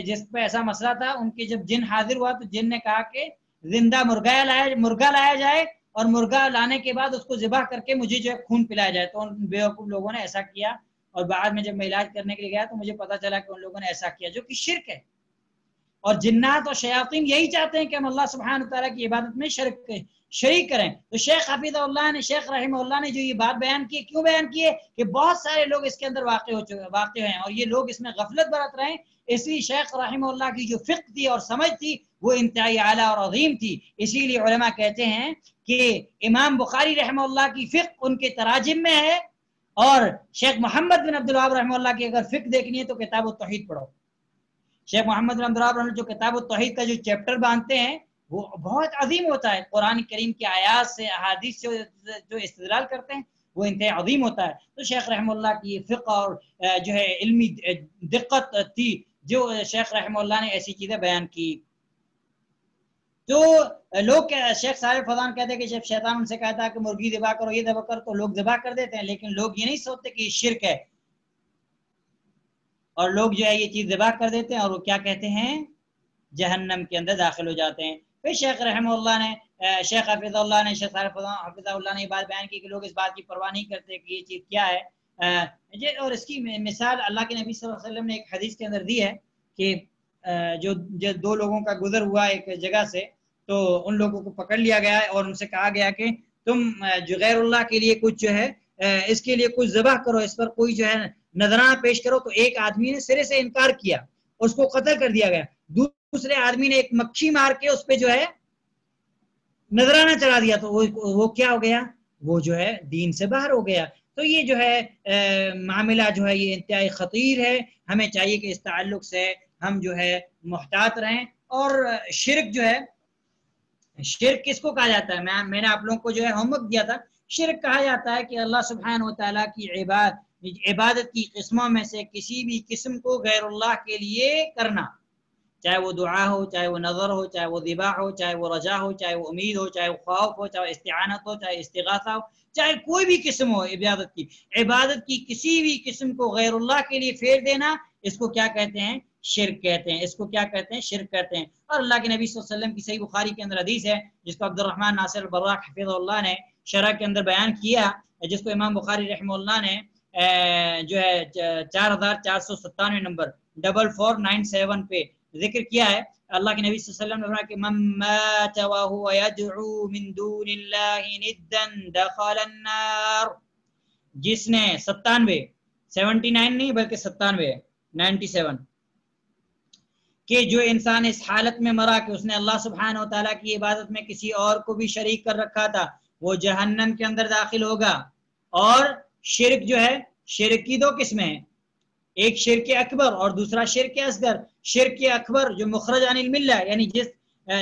جس پہ ایسا مسئلہ تھا. ان کے جب جن حاضر ہوا تو جن نے کہا کہ زندہ مرغا لایا جائے اور مرغا لانے کے بعد اس کو ذبح کر کے مجھے جو ہے خون پلایا جائے. تو ان بیوقوف لوگوں نے ایسا کیا اور بعد میں جب میں علاج کرنے کے لیے گیا تو مجھے پتا چلا کہ ان لوگوں نے ایسا کیا، جو کہ شرک ہے. اور جنات اور شیاطین یہی چاہتے ہیں کہ ہم اللہ سبحانہ تعالیٰ کی عبادت میں شریک کریں. تو شیخ حفیظ اللہ نے، شیخ رحمہ اللہ نے جو یہ بات بیان کی، کیوں بیان کی ہے؟ کہ بہت سارے لوگ اس کے اندر واقع ہیں اور یہ لوگ اس میں غفلت برت رہے ہیں. اس لیے شیخ رحمہ اللہ کی جو فقہ تھی اور سمجھ تھی وہ انتہائی اعلیٰ اور عظیم تھی. اسی لیے علماء کہتے ہیں کہ امام بخاری رحمہ اللہ کی فقہ ان کے تراجم میں ہے. اور شیخ محمد بن عبد الوہاب رحمہ اللہ کی اگر فقہ دیکھنی ہے تو کتاب التوحید پڑھو. شیخ محمد بن عبد الوہاب رحمہ اللہ جو کتاب التوحید کا جو چیپٹر باندھتے ہیں وہ بہت عظیم ہوتا ہے. قرآن کریم کی آیات سے، احادیث سے جو استدلال کرتے ہیں وہ انتہائی عظیم ہوتا ہے. تو شیخ رحمہ اللہ کی فقہ اور جو ہے علمی دقت تھی جو شیخ رحمہ اللہ نے ایسی چیزیں بیان کی. تو لوگ شیخ صالح الفوزان کہتے ہیں کہ جب شیطان ان سے کہتا ہے کہ مرغی ذبح کرو، یہ ذبح کر، تو لوگ ذبح کر دیتے ہیں. لیکن لوگ یہ نہیں سوچتے کہ یہ شرک ہے اور لوگ جو ہے یہ چیز ذبح کر دیتے ہیں اور وہ کیا کہتے ہیں؟ جہنم کے اندر داخل ہو جاتے ہیں. پھر شیخ رحمہ اللہ نے، شیخ حفظ اللہ نے، شیخ صالح الفوزان حفظ اللہ نے یہ بات بیان کی کہ لوگ اس بات کی پرواہ نہیں کرتے کہ یہ چیز کیا ہے. اور اس کی مثال اللہ کے نبی صلی اللہ علیہ وسلم نے ایک حدیث کے اندر دی ہے کہ جو دو لوگوں کا گزر ہوا ایک جگہ سے، تو ان لوگوں کو پکڑ لیا گیا اور ان سے کہا گیا کہ تم جو غیر اللہ کے لیے کچھ جو ہے اس کے لیے کچھ ذبح کرو، اس پر کوئی جو ہے نذرانہ پیش کرو. تو ایک آدمی نے سرے سے انکار کیا، اس کو قتل کر دیا گیا. دوسرے آدمی نے ایک مکھی مار کے اس پہ جو ہے نذرانہ چڑھا دیا، تو وہ کیا ہو گیا؟ وہ جو ہے دین سے باہر ہو گیا. تو یہ جو ہے معاملہ جو ہے یہ انتہائی خطیر ہے. ہمیں چاہیے کہ اس تعلق سے ہم جو ہے محتاط رہیں. اور شرک جو ہے، شرک کس کو کہا جاتا ہے؟ میں نے آپ لوگوں کو جو ہے ہوم ورک دیا تھا. شرک کہا جاتا ہے کہ اللہ سبحانہ و تعالیٰ کی عبادت کی قسموں میں سے کسی بھی قسم کو غیر اللہ کے لیے کرنا، چاہے وہ دعا ہو، چاہے وہ نظر ہو، چاہے وہ ذبح ہو، چاہے وہ رجا ہو، چاہے وہ امید ہو، چاہے وہ خوف ہو، چاہے استعانت ہو، چاہے استغاثہ ہو، چاہے کوئی بھی قسم ہو عبادت کی کسی بھی قسم کو غیر اللہ کے لیے پھیر دینا، اس کو کیا کہتے ہیں؟ شرک کہتے ہیں. اس کو کیا کہتے ہیں؟ شرک کہتے ہیں. اور اللہ کے نبی صلی اللہ علیہ وسلم کی صحیح بخاری کے اندر حدیث ہے جس کو عبد الرحمن ناصر البراق حفظہ اللہ نے شرح کے اندر بیان کیا، جس کو امام بخاری رحمہ اللہ نے جو ہے 4497 نمبر 4497 پہ ذکر کیا ہے. اللہ کے نبی صلی اللہ علیہ وسلم نے فرمایا کہ من مات وهو يدعو من دون الله ندا دخل النار. جس نے 79 نہیں بلکہ 97 کہ جو انسان اس حالت میں مرا کہ اس نے اللہ سبحانہ و تعالیٰ کی عبادت میں کسی اور کو بھی شریک کر رکھا تھا، وہ جہنم کے اندر داخل ہوگا. اور شرک جو ہے، شرک کی دو قسمیں ہیں، ایک شرک اکبر اور دوسرا شرک اصغر. شرک اکبر جو مخرج عن الملہ، یعنی جس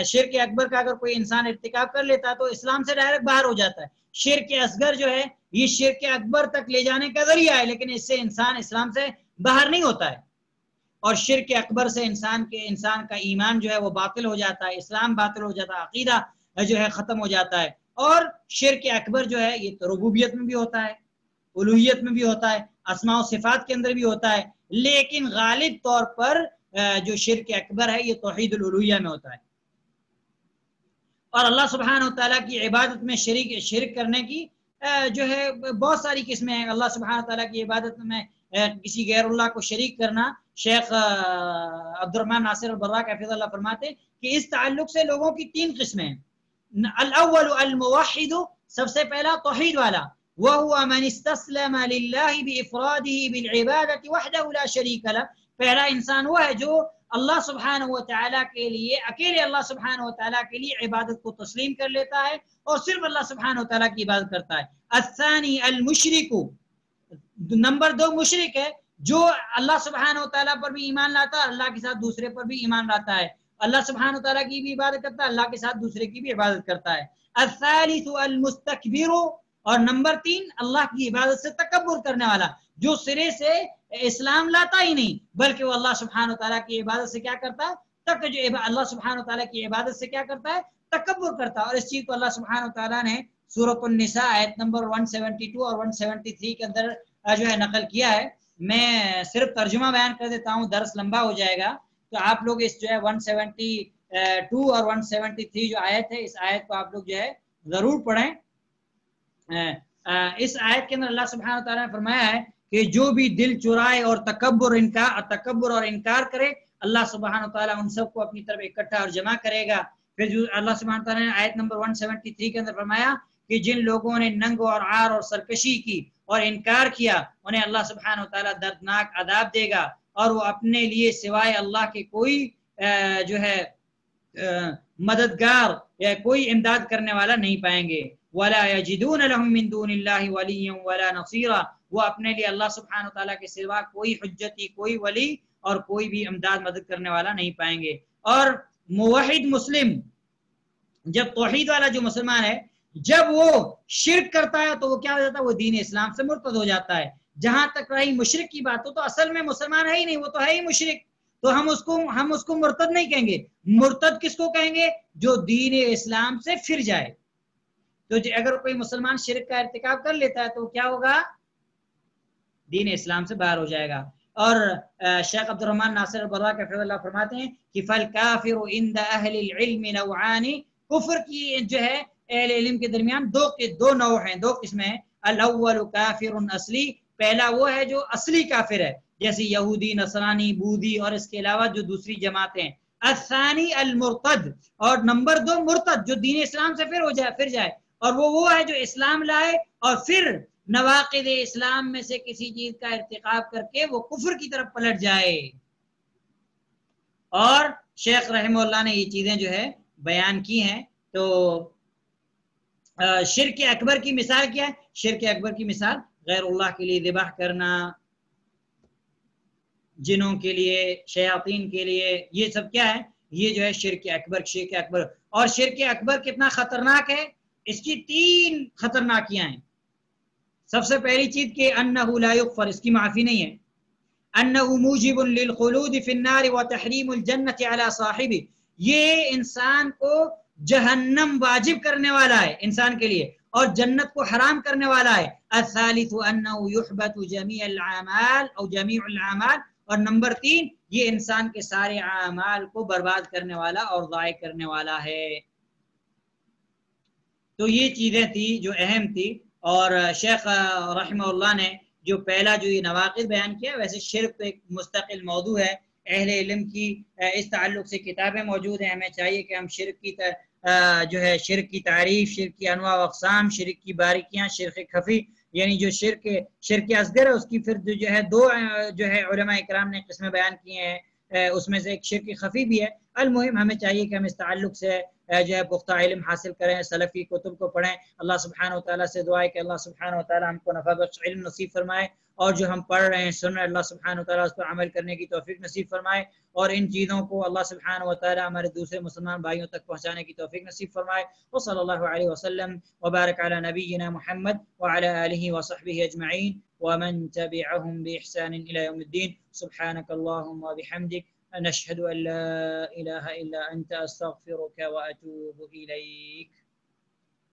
شرک اکبر کا اگر کوئی انسان ارتکاب کر لیتا ہے تو اسلام سے ڈائریکٹ باہر ہو جاتا ہے. شرک اصغر جو ہے یہ شرک اکبر تک لے جانے کا ذریعہ ہے، لیکن اس سے انسان اسلام سے باہر نہیں ہوتا ہے. اور شرک اکبر سے انسان کا ایمان جو ہے وہ باطل ہو جاتا ہے، اسلام باطل ہو جاتا ہے، عقیدہ جو ہے ختم ہو جاتا ہے. اور شرک اکبر جو ہے یہ ربوبیت میں بھی ہوتا ہے، الوہیت میں بھی ہوتا ہے، اسماء و صفات کے اندر بھی ہوتا ہے، لیکن غالب طور پر جو شرک اکبر ہے یہ توحید الالوہیہ میں ہوتا ہے. اور اللہ سبحانہ و تعالیٰ کی عبادت میں شرک کرنے کی جو ہے بہت ساری قسمیں ہیں. اللہ سبحانہ و تعالیٰ کی عبادت میں کسی غیر اللہ کو شریک کرنا، شیخ عبد الرحمن ناصر البراق حفظ اللہ فرماتے ہیں کہ اس تعلق سے لوگوں کی 3 قسمیں ہیں. الاول الموحد، سب سے پہلا توحید والا، وهو من استسلم لله بافراده بالعباده وحده لا شريك له. پہلا انسان وہ ہے جو اللہ سبحانہ و تعالیٰ کے لیے اکیلے اللہ سبحانہ و تعالیٰ کے لیے عبادت کو تسلیم کر لیتا ہے اور صرف اللہ سبحانہ و تعالیٰ کی عبادت کرتا ہے. الثانی المشرک، نمبر 2 مشرک ہے جو اللہ سبحانہ و تعالیٰ پر بھی ایمان لاتا ہے، اللہ کے ساتھ دوسرے پر بھی ایمان لاتا ہے، اللہ سبحانہ و تعالیٰ کی بھی عبادت کرتا ہے، اللہ کے ساتھ دوسرے کی بھی عبادت کرتا ہے. الثالث المستکبر، اور نمبر 3 اللہ کی عبادت سے تکبر کرنے والا، جو سرے سے اسلام لاتا ہی نہیں بلکہ وہ اللہ سبحانہ و تعالیٰ کی عبادت سے کیا کرتا ہے؟ اللہ سبحانہ و تعالیٰ کی عبادت سے کیا کرتا ہے؟ تکبر کرتا ہے. اور اس چیز کو اللہ سبحانہ و تعالیٰ نے سورۃ النساء آیت نمبر 172 اور 173 کے اندر جو ہے نقل کیا ہے. میں صرف ترجمہ بیان کر دیتا ہوں، درس لمبا ہو جائے گا، تو آپ لوگ اس جو ہے 172 اور 173 جو آیت ہے، اس آیت کو آپ لوگ جو ہے ضرور پڑھیں. اس آیت کے اندر اللہ سبحانہ و تعالیٰ نے فرمایا ہے کہ جو بھی دل چرائے اور تکبر اور انکار کرے، اللہ سبحانہ و تعالیٰ ان سب کو اپنی طرف اکٹھا اور جمع کرے گا. پھر جو اللہ سبحانہ و تعالیٰ نے آیت نمبر 173 کے اندر فرمایا کہ جن لوگوں نے ننگ اور عار اور سرکشی کی اور انکار کیا، انہیں اللہ سبحانہ و تعالیٰ دردناک عذاب دے گا، اور وہ اپنے لیے سوائے اللہ کے کوئی جو ہے مددگار یا کوئی امداد کرنے والا نہیں پائیں گے. وَلَا يَجِدُونَ لَهُم مِّن دُونِ اللَّهِ وَلِيًّا وَلَا نَصِيرًا، وہ اپنے لیے اللہ سبحانہ و تعالیٰ کے سوا کوئی حجتی، کوئی ولی اور کوئی بھی امداد مدد کرنے والا نہیں پائیں گے. اور موحد مسلم، جب توحید والا جو مسلمان ہے جب وہ شرک کرتا ہے تو وہ کیا ہو جاتا ہے؟ وہ دین اسلام سے مرتد ہو جاتا ہے. جہاں تک رہی مشرک کی بات تو اصل میں مسلمان ہے ہی نہیں، وہ تو ہے ہی مشرک، تو ہم اس کو مرتد نہیں کہیں گے. مرتد کس کو کہیں گے؟ جو دین اسلام سے پھر جائے. تو اگر کوئی مسلمان شرک کا ارتکاب کر لیتا ہے تو کیا ہوگا؟ دین اسلام سے باہر ہو جائے گا. اور شیخ عبد الرحمن ناصر البراق حفظہ اللہ فرماتے ہیں کہ فالکافر عند اہل العلم نوعان، کفر کی جو ہے اہل علم کے درمیان دو نوع ہیں، 2 قسمیں ہیں. الاول کافر اصلی، پہلا وہ ہے جو اصلی کافر ہے جیسے یہودی، نصرانی، بودھی اور اس کے علاوہ جو دوسری جماعتیں ہیں. الثانی المرتد، اور نمبر 2 مرتد جو دین اسلام سے پھر جائے، اور وہ ہے جو اسلام لائے اور پھر نواقض اسلام میں سے کسی چیز کا ارتکاب کر کے وہ کفر کی طرف پلٹ جائے. اور شیخ رحمہ اللہ نے یہ چیزیں جو ہے بیان کی ہیں. تو شرک اکبر کی مثال کیا ہے؟ شرک اکبر کی مثال غیر اللہ کے لیے ذبح کرنا، جنوں کے لیے، شیاطین کے لیے، یہ سب کیا ہے؟ یہ جو ہے شرک اکبر. شرک اکبر، اور شرک اکبر کتنا خطرناک ہے، اس کی 3 خطرناکیاں ہیں. سب سے پہلی چیز کہ انہ لا یغفر، اس کی معافی نہیں ہے. انہ موجب للخلود فی النار وتحریم الجنۃ علی صاحبہ، یہ انسان کو جہنم واجب کرنے والا ہے انسان کے لیے، اور جنت کو حرام کرنے والا ہے. الثالث انہ یحبط جمیع الاعمال او جمیع الاعمال، اور نمبر 3 یہ انسان کے سارے اعمال کو برباد کرنے والا اور ضائع کرنے والا ہے. تو یہ چیزیں تھی جو اہم تھی. اور شیخ رحمہ اللہ نے جو پہلا جو یہ نواقض بیان کیا، ویسے شرک تو ایک مستقل موضوع ہے. اہل علم کی اس تعلق سے کتابیں موجود ہیں. ہمیں چاہیے کہ ہم شرک کی جو ہے شرک کی تعریف، شرک کی انواع و اقسام، شرک کی باریکیاں، شرک خفی یعنی جو شرک اصغر ہے، اس کی پھر جو ہے 2 جو ہے علماء اکرام نے قسمیں بیان کی ہیں. اس میں سے ایک شرک خفی بھی ہے. المہم ہمیں چاہیے کہ ہم اس تعلق سے جو ہے پختہ علم حاصل کریں، سلفی کتب کو پڑھیں. اللہ سبحانہ و تعالیٰ سے دعا ہے کہ اللہ سبحانہ و تعالیٰ ہم کو نفع بخش علم نصیب فرمائے، اور جو ہم پڑھ رہے ہیں سن رہے ہیں اللہ سبحانہ و تعالیٰ اس پر عمل کرنے کی توفیق نصیب فرمائے، اور ان چیزوں کو اللہ سبحانہ و تعالیٰ ہمارے دوسرے مسلمان بھائیوں تک پہنچانے کی توفیق نصیب فرمائے. وصلی اللہ علیہ وسلم وبارک علی نبینا محمد وعلی آلہ وصحبہ اجمعین ومن تبعهم بإحسان إلى يوم الدين. سبحانك اللهم وبحمدك، نشهد أن لا إله إلا أنت، أستغفرك وأتوب إليك.